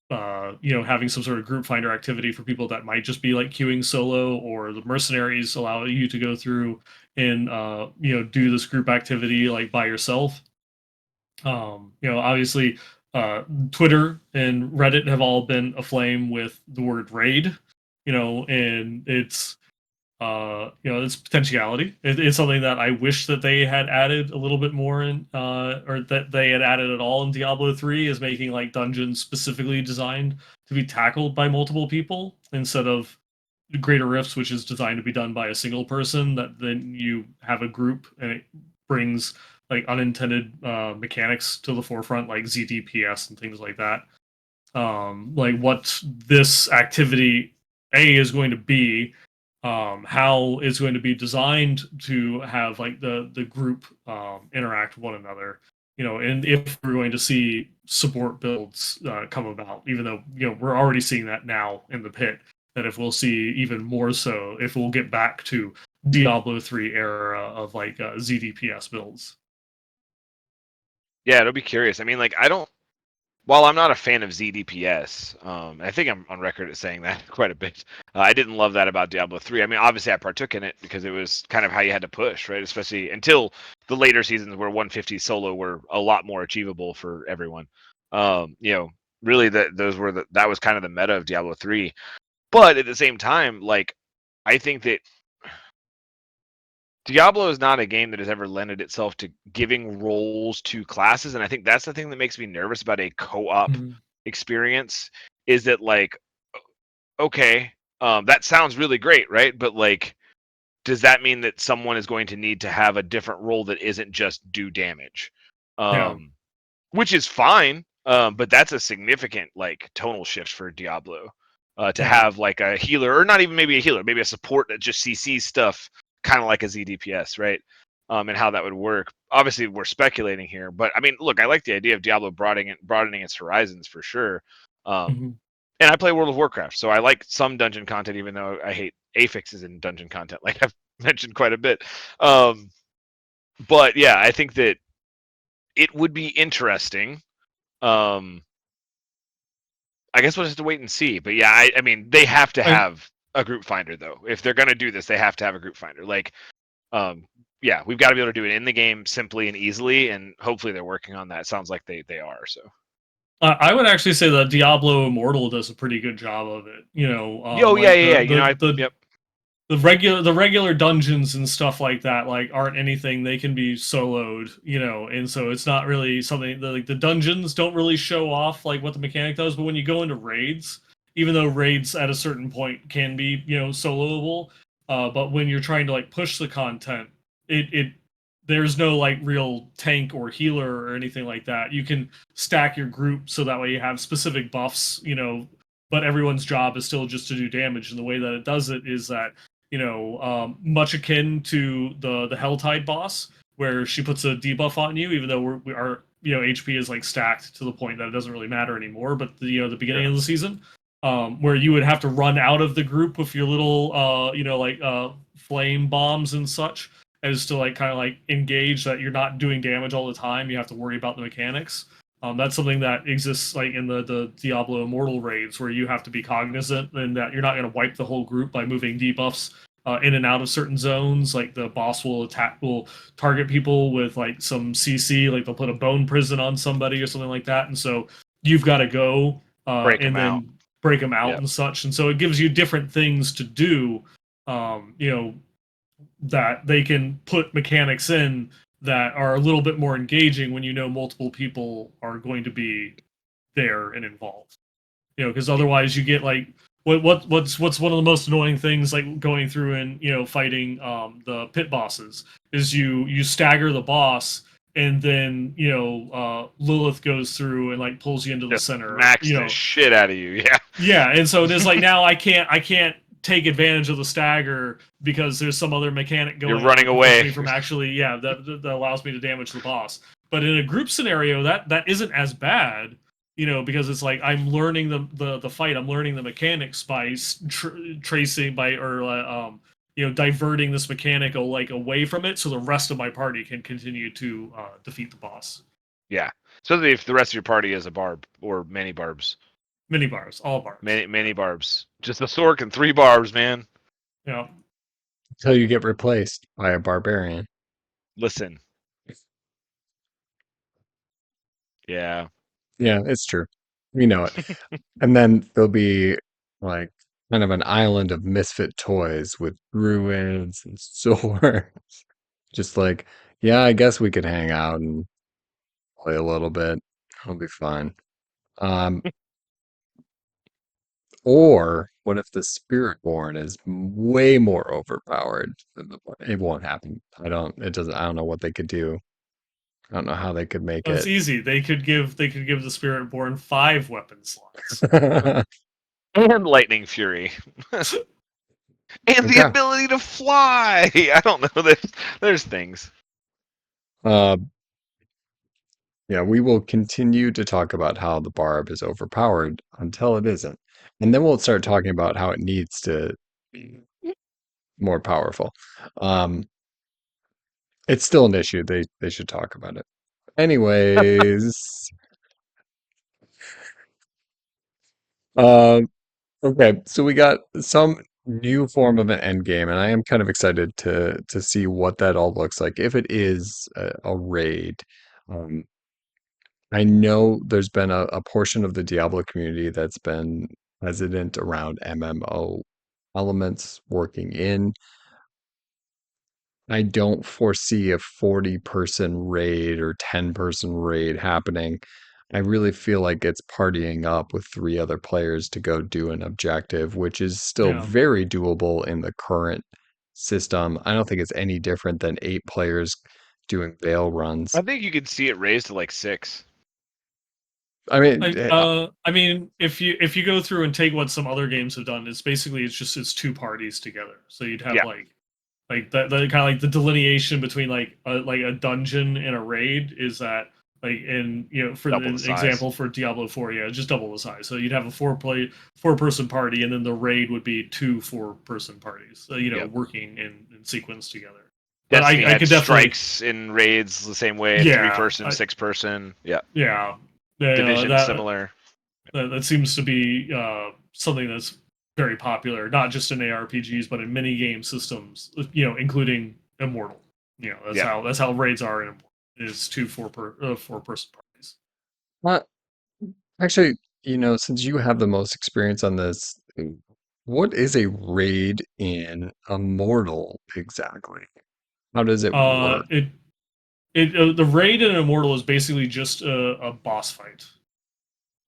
having some sort of group finder activity for people that might just be like queuing solo, or the mercenaries allow you to go through and, do this group activity like by yourself. Obviously, Twitter and Reddit have all been aflame with the word raid, and it's potentiality. It's something that I wish that they had added a little bit more in, or that they had added at all in Diablo 3, is making like dungeons specifically designed to be tackled by multiple people instead of Greater Rifts, which is designed to be done by a single person. That then you have a group, and it brings like unintended mechanics to the forefront, like ZDPS and things like that. Like what this activity is going to be, how it's going to be designed to have like the group interact with one another, and if we're going to see support builds come about, even though we're already seeing that now in the pit, that if we'll see even more so if we'll get back to Diablo 3 era of like ZDPS builds. Yeah, it'll be curious. I mean, like, I don't. While I'm not a fan of ZDPS, I think I'm on record as saying that quite a bit. I didn't love that about Diablo 3. I mean, obviously I partook in it because it was kind of how you had to push, right? Especially until the later seasons where 150 solo were a lot more achievable for everyone. Really that was kind of the meta of Diablo 3. But at the same time, like, I think that Diablo is not a game that has ever lended itself to giving roles to classes, and I think that's the thing that makes me nervous about a co-op Mhm. experience. Is that like, okay, that sounds really great, right? But like, does that mean that someone is going to need to have a different role that isn't just do damage? Yeah. Which is fine, but that's a significant like tonal shift for Diablo. To Yeah. have like a healer, or not even maybe a healer, maybe a support that just CCs stuff, kind of like a ZDPS, right? And how that would work. Obviously, we're speculating here, but I mean, look, I like the idea of Diablo broadening its horizons for sure. Um, Mhm. and I play World of Warcraft, so I like some dungeon content, even though I hate affixes in dungeon content, like I've mentioned quite a bit. But yeah, I think that it would be interesting. Um, I guess we'll just have to wait and see. But yeah, I mean, they have to And have a group finder though. If they're gonna do this, they have to have a group finder. Like, um, yeah, we've got to be able to do it in the game simply and easily, and hopefully they're working on that. Sounds like they are. So. I would actually say that Diablo Immortal does a pretty good job of it. Yo, yeah, Like yeah, yeah. You know, yep. the regular dungeons and stuff like that, like, aren't anything. They can be soloed, and so it's not really something like the dungeons don't really show off like what the mechanic does. But when you go into raids, even though raids at a certain point can be soloable, but when you're trying to like push the content, it there's no like real tank or healer or anything like that. You can stack your group so that way you have specific buffs, but everyone's job is still just to do damage. And the way that it does it is that, much akin to the Helltide boss, where she puts a debuff on you, even though we are HP is like stacked to the point that it doesn't really matter anymore. But the beginning Sure. of the season, where you would have to run out of the group with your little flame bombs and such, as to like kind of like engage that you're not doing damage all the time. You have to worry about the mechanics. That's something that exists like in the Diablo Immortal raids, where you have to be cognizant and that you're not going to wipe the whole group by moving debuffs in and out of certain zones. Like the boss will target people with like some CC, like they'll put a bone prison on somebody or something like that, and so you've got to go Break and them out. then break them out Yep. and such. And so it gives you different things to do. You know, that they can put mechanics in that are a little bit more engaging when you know multiple people are going to be there and involved. You know, because otherwise you get like what's one of the most annoying things like going through and fighting the pit bosses is you stagger the boss and then Lilith goes through and like pulls you into the Just center. max the shit out of you. Yeah. Yeah, and so it is like now I can't take advantage of the stagger because there's some other mechanic going You're running on that prevents away. me from actually that allows me to damage the boss. But in a group scenario, that isn't as bad, because it's like I'm learning the fight, I'm learning the mechanics by tracing by or diverting this mechanic like away from it, so the rest of my party can continue to defeat the boss. Yeah. Especially if the rest of your party is a barb or many barbs. Mini barbs, all barbs. Many barbs. Just a Sork and 3 barbs, man. Yeah. Until you get replaced by a barbarian. Listen. Yeah. Yeah, it's true. We know it. And then there'll be like kind of an island of misfit toys with druids and swords. Just like, yeah, I guess we could hang out and play a little bit. It'll be fine. Um, or what if the Spiritborn is way more overpowered than it won't happen. I don't know what they could do. I don't know how they could make Well, it's it. easy. They could give the Spiritborn 5 weapon slots. And Lightning Fury. And the Okay. ability to fly. I don't know. There's things. Uh, yeah, we will continue to talk about how the barb is overpowered until it isn't. And then we'll start talking about how it needs to be more powerful. Um, it's still an issue. They should talk about it. Anyways, um, okay, so we got some new form of an end game, and I am kind of excited to see what that all looks like. If it is a raid, um, I know there's been a portion of the Diablo community that's been hesitant around MMO elements working in. I don't foresee a 40-person raid or 10-person raid happening. I really feel like it's partying up with 3 other players to go do an objective, which is still Yeah. very doable in the current system. I don't think it's any different than 8 players doing Veil runs. I think you could see it raised to like 6. I mean, I mean, if you go through and take what some other games have done, it's 2 parties together. So you'd have Yeah. like the kind of like the delineation between like a dungeon and a raid is that like in for Double the the size. example for Diablo 4, yeah, just double the size. So you'd have a 4-person party, and then the raid would be 2 4-person parties. Yep. Working in sequence together. But Destiny I had could definitely strikes in raids the same way. Yeah, 3-person, I- 6-person. Yeah. yeah. Division That similar. that seems to be something that's very popular, not just in ARPGs, but in many game systems. Including Immortal. That's how raids are in Immortal. Is 2 4-person parties. what actually, since you have the most experience on this, what is a raid in Immortal exactly? How does it work? The raid in Immortal is basically just a boss fight.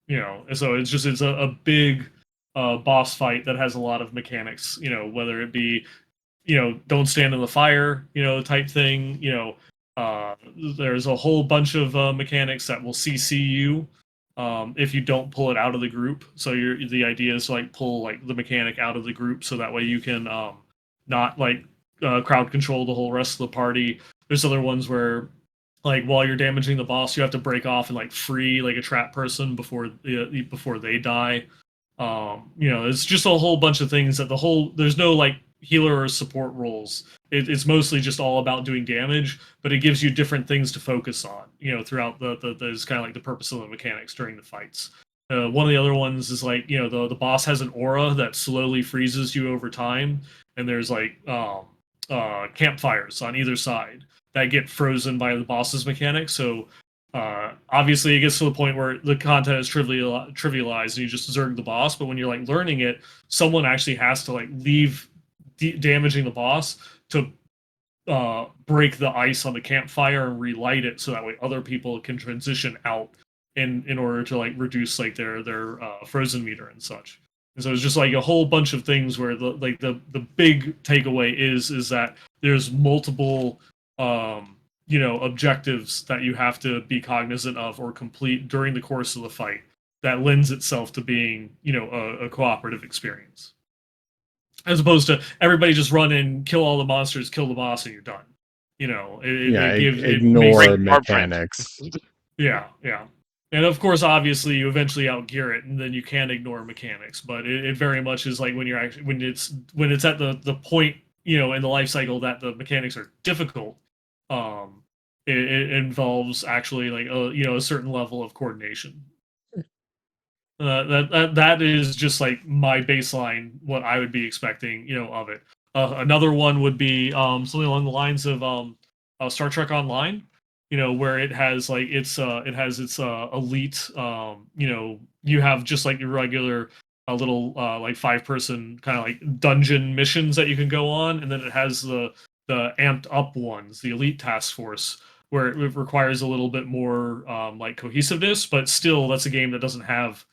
And so it's a big boss fight that has a lot of mechanics. Whether it be don't stand in the fire, type thing. There's a whole bunch of mechanics that will CC you if you don't pull it out of the group. So the idea is to like pull like the mechanic out of the group, so that way you can not like crowd control the whole rest of the party. There's other ones where like while you're damaging the boss, you have to break off and like free like a trap person before they die. It's just a whole bunch of things that there's no like healer or support roles. It's mostly just all about doing damage, but it gives you different things to focus on. Throughout the is kind of like the purpose of the mechanics during the fights. One of the other ones is like the boss has an aura that slowly freezes you over time, and there's like campfires on either side that get frozen by the boss's mechanics. So obviously, it gets to the point where the content is trivialized, and you just zerg the boss. But when you're like learning it, someone actually has to like leave damaging the boss to break the ice on the campfire and relight it, so that way other people can transition out in order to like reduce like their frozen meter and such. And so it's just like a whole bunch of things where the big takeaway is that there's multiple objectives that you have to be cognizant of or complete during the course of the fight that lends itself to being a cooperative experience, as opposed to everybody just run and kill all the monsters, kill the boss, and you're done. It makes ignore Bring our friend. mechanics. yeah. And of course, obviously, you eventually outgear it, and then you can ignore mechanics. But it very much is like when you're actually when it's at the point in the life cycle that the mechanics are difficult. It involves actually like a certain level of coordination. That is just like my baseline, what I would be expecting, of it. Another one would be something along the lines of Star Trek Online, where it has like its elite, you have just like your regular a little like 5-person kind of like dungeon missions that you can go on, and then it has the amped up ones, the elite task force, where it requires a little bit more like cohesiveness, but still that's a game that doesn't have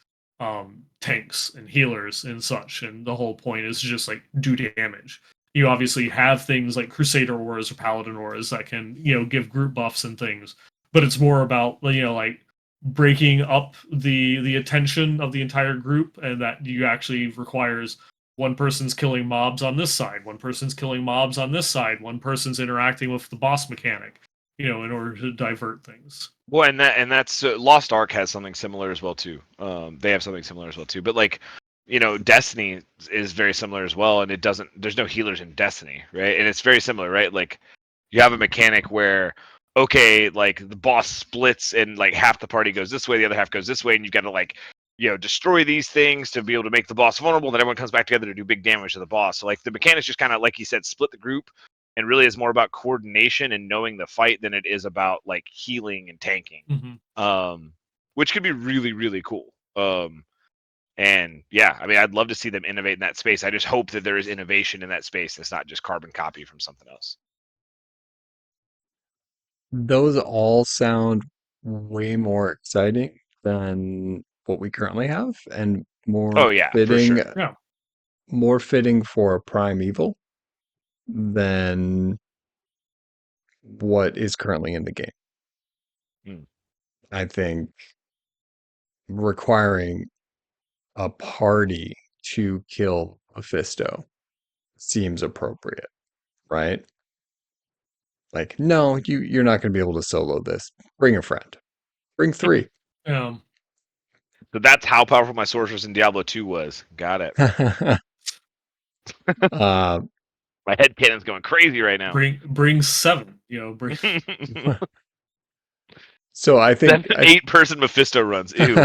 tanks and healers and such, and the whole point is just like do damage. You obviously have things like Crusader auras or Paladin auras that can give group buffs and things, but it's more about like breaking up the attention of the entire group, and that you actually requires one person's killing mobs on this side, one person's killing mobs on this side, one person's interacting with the boss mechanic, in order to divert things. Well, and that's Lost Ark has something similar as well too. They have something similar as well too. But like, Destiny is very similar as well, and it doesn't. There's no healers in Destiny, right? And it's very similar, right? Like, you have a mechanic where, okay, like the boss splits and like half the party goes this way, the other half goes this way, and you've got to like, destroy these things to be able to make the boss vulnerable. And then everyone comes back together to do big damage to the boss. So like the mechanics just kind of, like you said, split the group, and really is more about coordination and knowing the fight than it is about like healing and tanking. Which could be really, really cool. And yeah, I mean, I'd love to see them innovate in that space. I just hope that there is innovation in that space. It's not just carbon copy from something else. Those all sound way more exciting than what we currently have, and more Oh yeah, for fitting, sure. Yeah. more fitting for a primeval than what is currently in the game. Hmm. I think requiring a party to kill Mephisto seems appropriate, right? Like, no, you're not going to be able to solo this. Bring a friend. Bring 3. So that's how powerful my sorceress in Diablo 2 was. Got it. uh, My head cannon's going crazy right now. Bring 7. Bring. so I think 8-person Mephisto runs. Ew.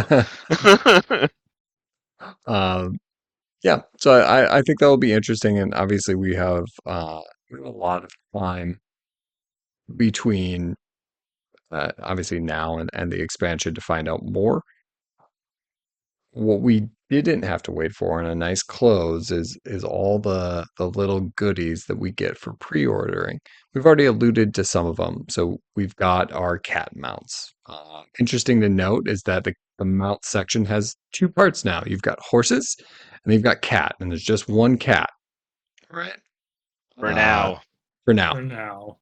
Yeah, so I think that will be interesting, and obviously we have a lot of time between obviously now and the expansion to find out more. What we didn't have to wait for in a nice close is all the little goodies that we get for pre-ordering. We've already alluded to some of them. So we've got our cat mounts. Interesting to note is that the mount section has 2 parts now. You've got horses and you've got cat, and there's just one cat. Right. For Uh, now. for now. For now.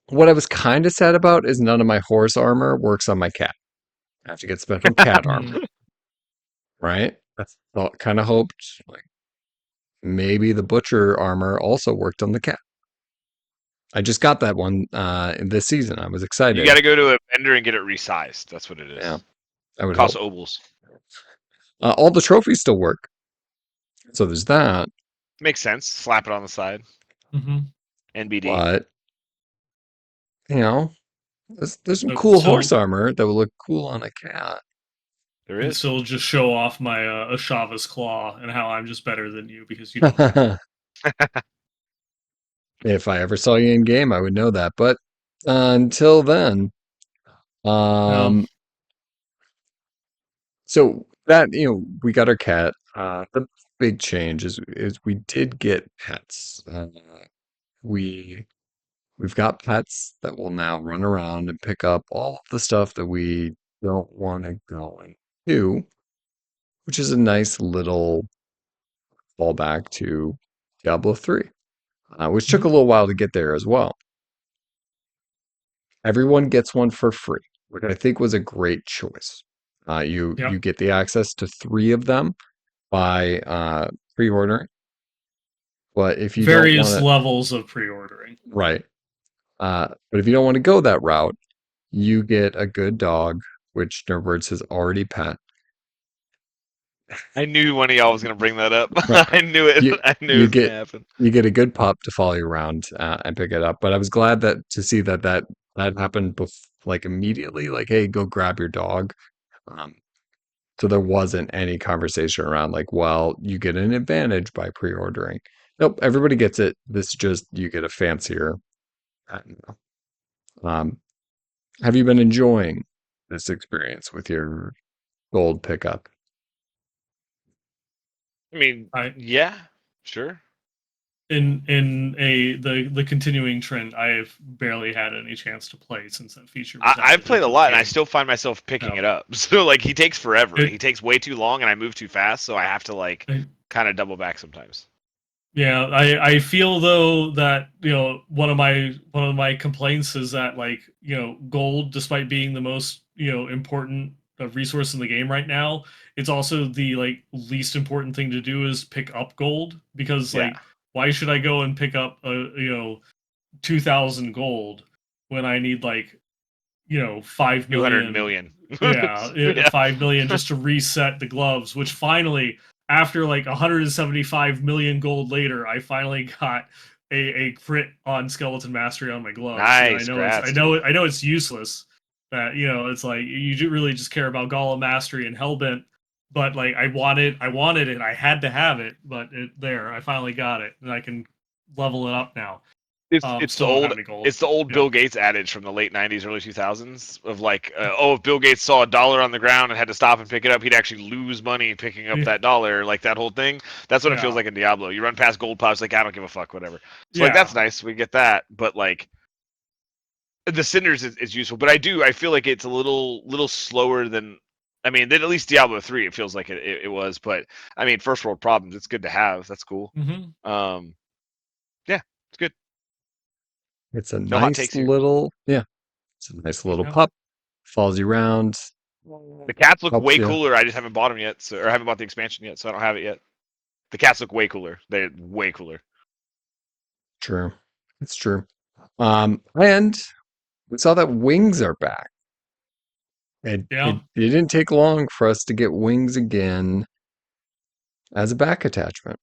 What I was kind of sad about is none of my horse armor works on my cat. I have to get special cat armor. Right? That's kind of hoped like maybe the butcher armor also worked on the cat. I just got that one this season. I was You excited. got to go to a vendor and get it resized. That's what it is. Yeah, I would Cost hope. obols. All the trophies still work. So there's that. Makes sense. Slap it on the side. Hmm. NBD. But, you know, there's some But cool horse still, armor that would look cool on a cat. There and is. still just show off my Ashava's claw and how I'm just better than you because you don't have it. If I ever saw you in game, I would know that. But until then, Well, um, so that we got our cat. The big change is we did get pets. We we've got pets that will now run around and pick up all of the stuff that we don't want to go into, which is a nice little fallback to Diablo 3, which took a mhm, little while to get there as well. Everyone gets one for free, which I think was a great choice. You yep. get the access to 3 of them by pre-ordering, but if you don't want Various to, levels of pre-ordering. right? But if you don't want to go that route, you get a good dog, which Nerds has already pet. I knew one of y'all was gonna bring that up. Right. I knew it. You I knew it you was gonna get happen. you get a good pup to follow you around and pick it up. But I was glad that to see that happened like immediately. Like, hey, go grab your dog. Um, so there wasn't any conversation around like, well, you get an advantage by pre-ordering. Nope, everybody gets it. This just you get a fancier. I don't know. Have you been enjoying this experience with your gold pickup? I mean, I yeah, sure. in a the continuing trend, I've barely had any chance to play since that feature was I've added played a into the lot, and I game. still find myself picking No, it up. So like, he takes forever. it, He takes way too long, and I move too fast, so I have to like I, kind of double back sometimes. yeah, I feel though that one of my complaints is that like gold, despite being the most important resource in the game right now, it's also the like least important thing to do is pick up gold because Yeah, like why should I go and pick up 2,000 gold when I need like 5 200 million. million. Yeah, Yeah, 5 million just to reset the gloves, which finally, after like 175 million gold later, I finally got a crit on skeleton mastery on my gloves. I nice, know it's I grats, know dude. I know it's useless that it's like you do really just care about golem mastery and hellbent, but like I wanted it, I had to have it, but I finally got it and I can level it up now. It's the Still don't have old any gold. it's the old Yeah. Bill Gates adage from the late '90s, early 2000s of like, oh, if Bill Gates saw a dollar on the ground and had to stop and pick it up, he'd actually lose money picking up Yeah. that dollar. Like that whole thing. That's what it feels Yeah. like in Diablo. You run past gold pops, like I don't give a fuck, whatever. So like that's Yeah. nice. We get that, but like the cinders is useful. But I feel like it's a little slower than. I mean, then at least Diablo 3, it feels like it was. But I mean, first world problems. It's good to have. That's cool. Hmm. Um, yeah, it's good. It's a No hot nice takes here. little, yeah, it's a nice little Yeah. pup. Follows you around, The cats look helps way you. cooler. I just haven't bought them yet, or I haven't bought the expansion yet, so I don't have it yet. The cats look way cooler. They're way cooler. True. It's true. And we saw that wings are back. It Yeah. didn't take long for us to get wings again as a back attachment.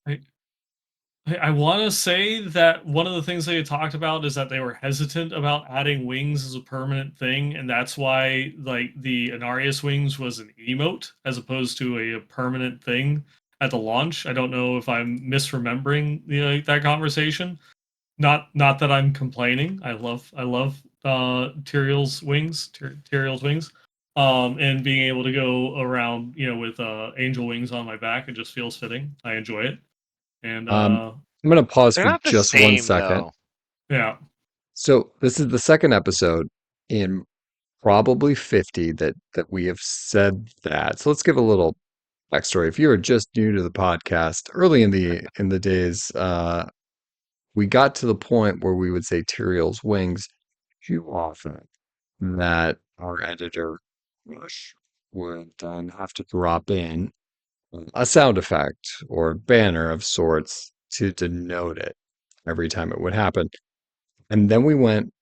I want to say that one of the things they had talked about is that they were hesitant about adding wings as a permanent thing, and that's why like the Inarius wings was an emote as opposed to a permanent thing at the launch. I don't know if I'm misremembering that conversation. Not that I'm complaining. I love Tyrael's wings, Tyrael's wings. And being able to go around, with angel wings on my back, it just feels fitting. I enjoy it. And I'm going to pause They're for not the just one same second. though. yeah. So this is the second episode in probably 50 that we have said that. So let's give a little backstory. If you are just new to the podcast, early in the days, we got to the point where we would say Tyrael's wings too often that our editor Rush would then have to drop in a sound effect or banner of sorts to denote it every time it would happen. And then we went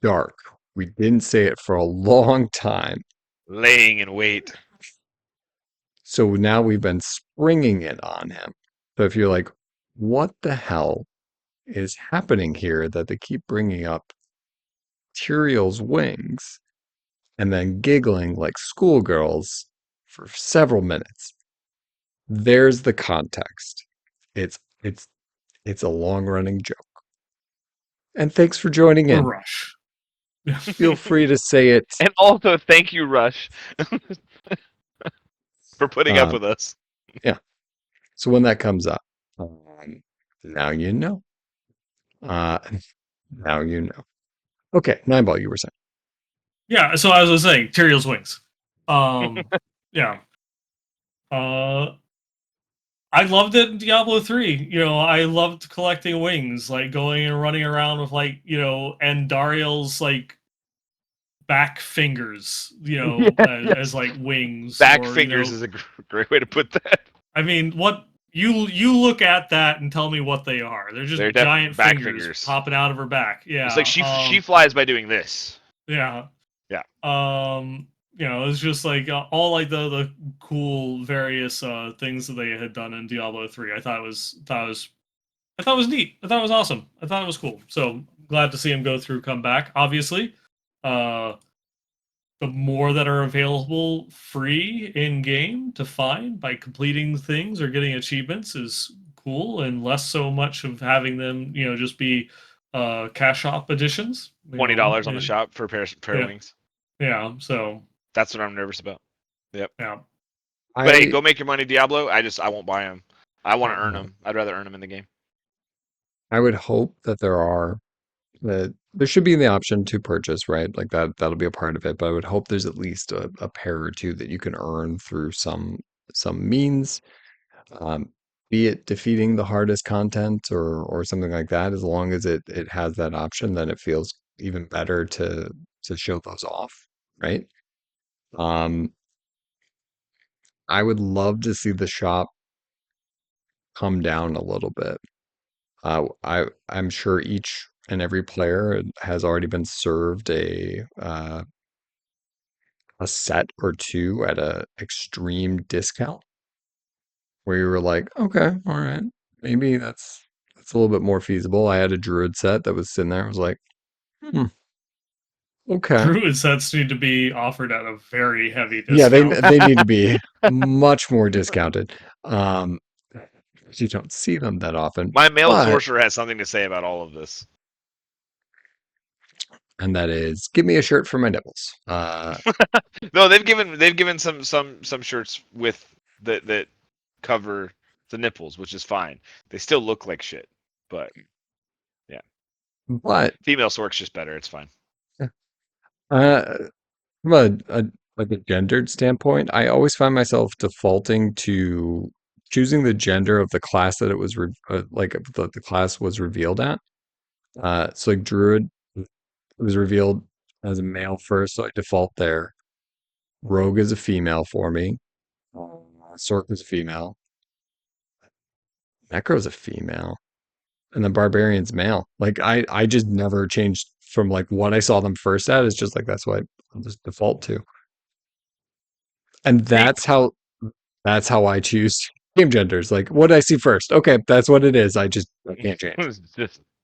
dark. We didn't say it for a long time. Laying in wait. So now we've been springing it on him. So if you're like, what the hell is happening here that they keep bringing up Tyrael's wings and then giggling like schoolgirls for several minutes? There's the context. It's it's it's a long-running joke. And thanks for joining The in. Rush. Feel free to say it. And also, thank you, Rush, for putting up Um, with us. yeah. So when that comes up, now you know. Uh, now you know. Okay, Nineball, you were saying. Yeah, so as I was saying, Tyrael's wings. Yeah. I loved it in Diablo 3. I loved collecting wings, like going and running around with and Dariel's back fingers, as Yes. like wings Back or fingers is a great way to put that. I mean, what you look at that and tell me what they are. They're just They're giant back fingers fingers. popping out of her back. It's like Yeah. she flies by doing this. Yeah. Yeah. It's just like all like the cool various things that they had done in Diablo 3. I thought it was neat. I thought it was awesome. I thought it was cool. So glad to see him go through come back. Obviously, uh, the more that are available free in game to find by completing things or getting achievements is cool, and less so much of having them, just be cash shop editions. $20 on the shop for a pair of Yeah, wings. yeah. So That's what I'm nervous about. Yep. yeah, But hey, I go make your money, Diablo. I won't buy them. I want to earn them. I'd rather earn them in the game. I would hope that there should be the option to purchase, right? Like that'll be a part of it. But I would hope there's at least a pair or two that you can earn through some means, um, be it defeating the hardest content or something like that. As long as it has that option, then it feels even better to show those off, right? Um, I would love to see the shop come down a little bit. I'm sure each and every player has already been served a set or two at a extreme discount where you were like, okay, all right, maybe that's a little bit more feasible. I had a druid set that was sitting there. I was like, hmm, okay. Druid sets need to be offered at a very heavy Yeah, discount. they need to be much more discounted. Um, you don't see them that often, My male but sorcerer has something to say about all of this. and that is give me a shirt for my nipples. No, they've given some shirts with that cover the nipples, which is fine. They still look like shit, but yeah, But female sork's just better. It's fine. uh, from a like a gendered standpoint, I always find myself defaulting to choosing the gender of the class that it was like the class was revealed at. So like Druid was revealed as a male first, so I default there. Rogue is a female for me. Sork is a female. Necro's a female. And then Barbarian's male. Like I just never changed from like what I saw them first at. It's just like that's what I'll just default to. And that's how I choose game genders. Like what I see first. Okay, that's what it is. I can't change.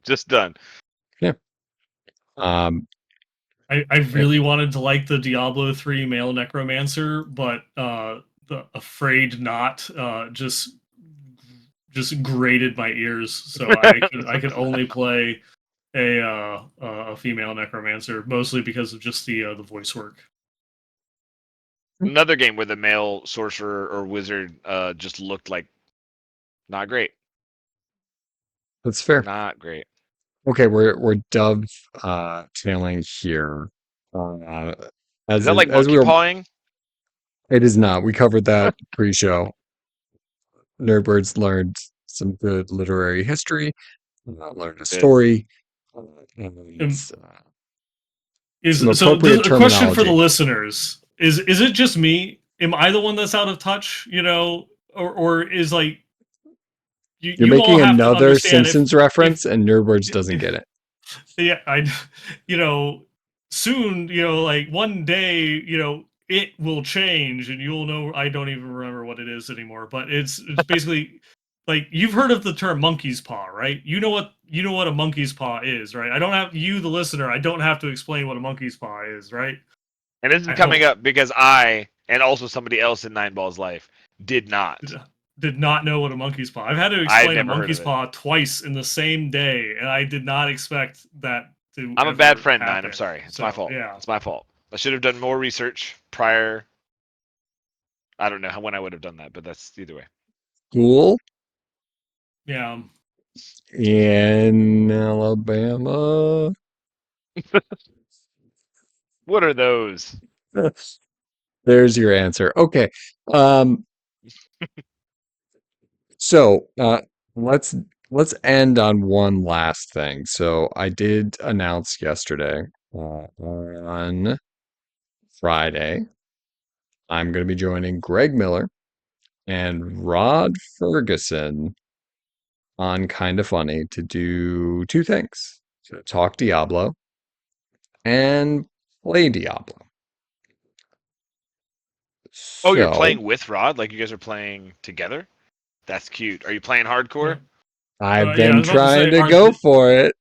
just done. Yeah. Um I really wanted to like the Diablo 3 male necromancer, but the Afraid Not just grated my ears. So I could only play a female necromancer, mostly because of just the voice work. Another game where the male sorcerer or wizard just looked like not great. that's fair. Not great. Okay, we're dove tailing here. Uh Is that like as we monkey were pawing? it is not. We covered that pre-show. Nerdbirds learned some good literary history, learned a Good. story, and Um, some Is so appropriate a question for the terminology. listeners: is it just me? Am I the one that's out of touch? Or is like You're you all making have to another understand if Simpsons reference, if and Nerdbirds doesn't get it. yeah, you know, soon, like one day, it will change and you'll know. I don't even remember what it is anymore, but it's basically like you've heard of the term monkey's paw, right? You know what a monkey's paw is, right? I don't have you, the listener. I don't have to explain what a monkey's paw is, right? And this is I coming hope up because I and also somebody else in Nine Ball's life did did, not. did not know what a monkey's paw. I've had to I had explain a never heard of monkey's it. paw twice in the same day, and I did not expect that to I'm a bad ever friend, Nine. I'm happen. sorry. It's my So fault. yeah, It's my fault. I should have done more research prior. I don't know when I would have done that, but that's either way. School yeah. in Alabama. What are those? There's your answer. Okay. Um, so let's let's end on one last thing. So I did announce yesterday on Friday, I'm going to be joining Greg Miller and Rod Ferguson on Kinda Funny to do two things. To talk Diablo and play Diablo. Oh, you're So playing with Rod? Like you guys are playing together? That's cute. Are you playing hardcore? I've Yeah, I been was about to trying say, to are go for it.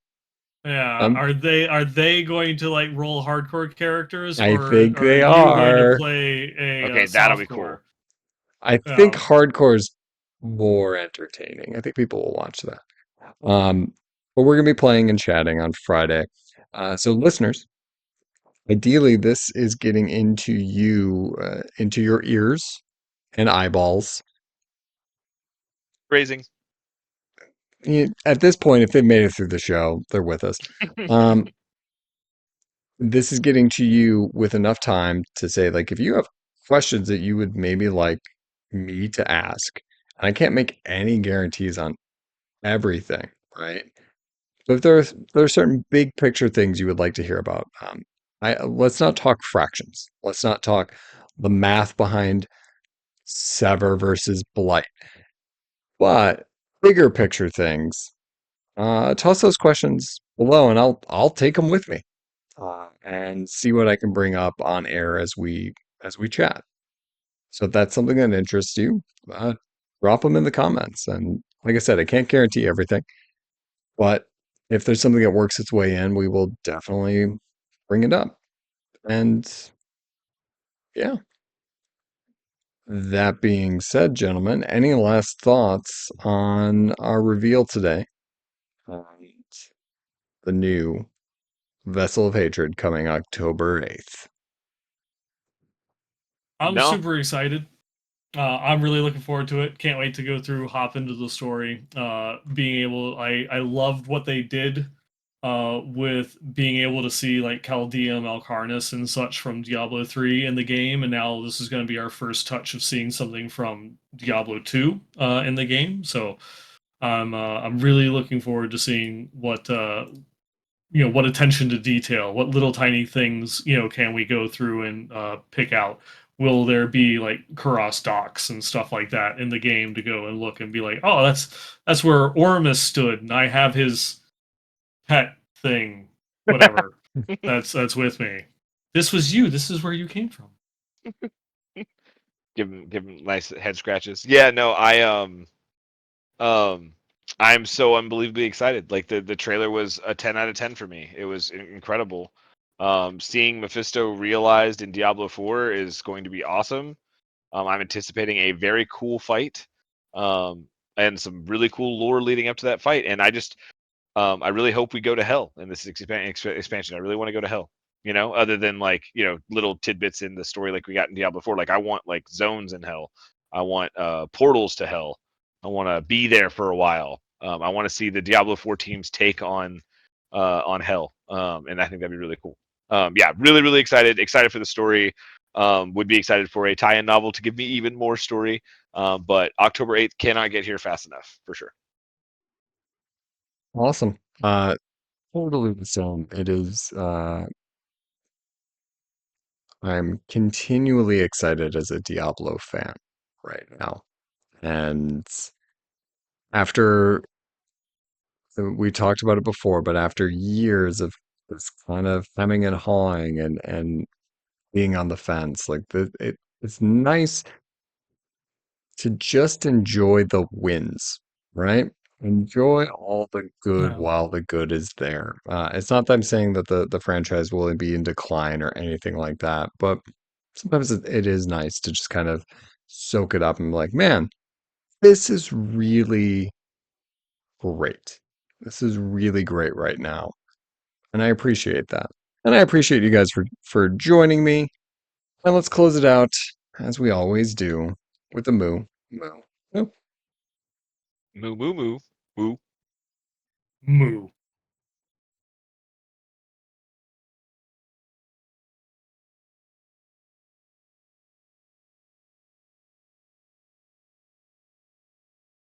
yeah, Um, are they going to like roll hardcore characters, I or think are they you going to are. play a Okay, that'll be softcore? cool. I think Um, hardcore's more entertaining. I think people will watch that. Um, but we're going to be playing and chatting on Friday. So listeners, ideally, this is getting into you, into your ears and eyeballs. Phrasing. At this point, if they've made it through the show, they're with us. Um, this is getting to you with enough time to say, like, if you have questions that you would maybe like me to ask, and I can't make any guarantees on everything, right? But if there are certain big picture things you would like to hear about, let's not talk fractions. Let's not talk the math behind Sever versus Blight, but bigger picture things. Toss those questions below, and I'll take them with me and see what I can bring up on air as we chat. So if that's something that interests you, drop them in the comments. And like I said, I can't guarantee everything, but if there's something that works its way in, we will definitely bring it up. And yeah, that being said, gentlemen, any last thoughts on our reveal today? On the new Vessel of Hatred coming October 8th. I'm No. super excited. I'm really looking forward to it. Can't wait to go through, hop into the story. I loved what they did with being able to see like Chaldeum, Alcarnus, and such from Diablo 3 in the game, and now this is going to be our first touch of seeing something from Diablo 2 in the game. So I'm really looking forward to seeing what attention to detail, what little tiny things can we go through and pick out. Will there be like Kuros docks and stuff like that in the game to go and look and be like, oh, that's where Ormus stood, and I have his pet thing, whatever. That's with me. This was you. This is where you came from. Give him nice head scratches. Yeah, no, um I'm so unbelievably excited. Like the trailer was a 10 out of 10 for me. It was incredible. Seeing Mephisto realized in Diablo 4 is going to be awesome. I'm anticipating a very cool fight. And some really cool lore leading up to that fight. And I really hope we go to hell in this expansion. I really want to go to hell. Other than like little tidbits in the story like we got in Diablo 4. Like I want like zones in hell. I want portals to hell. I want to be there for a while. I want to see the Diablo 4 teams take on hell. And I think that'd be really cool. Yeah, really, really excited. Excited for the story. Would be excited for a tie-in novel to give me even more story. But October 8th cannot get here fast enough for sure. Awesome. Totally the same. It is, I'm continually excited as a Diablo fan right now. And after we talked about it before, but after years of this kind of hemming and hawing and being on the fence, like it's nice to just enjoy the wins. right? Enjoy all the good Yeah. while the good is there. It's not that I'm saying that the franchise will be in decline or anything like that, but sometimes it is nice to just kind of soak it up and be like, man, this is really great. This is really great right now. And I appreciate that. And I appreciate you guys for joining me. And let's close it out as we always do with the moo. Moo. Moo. Moo moo moo. Moo. Moo.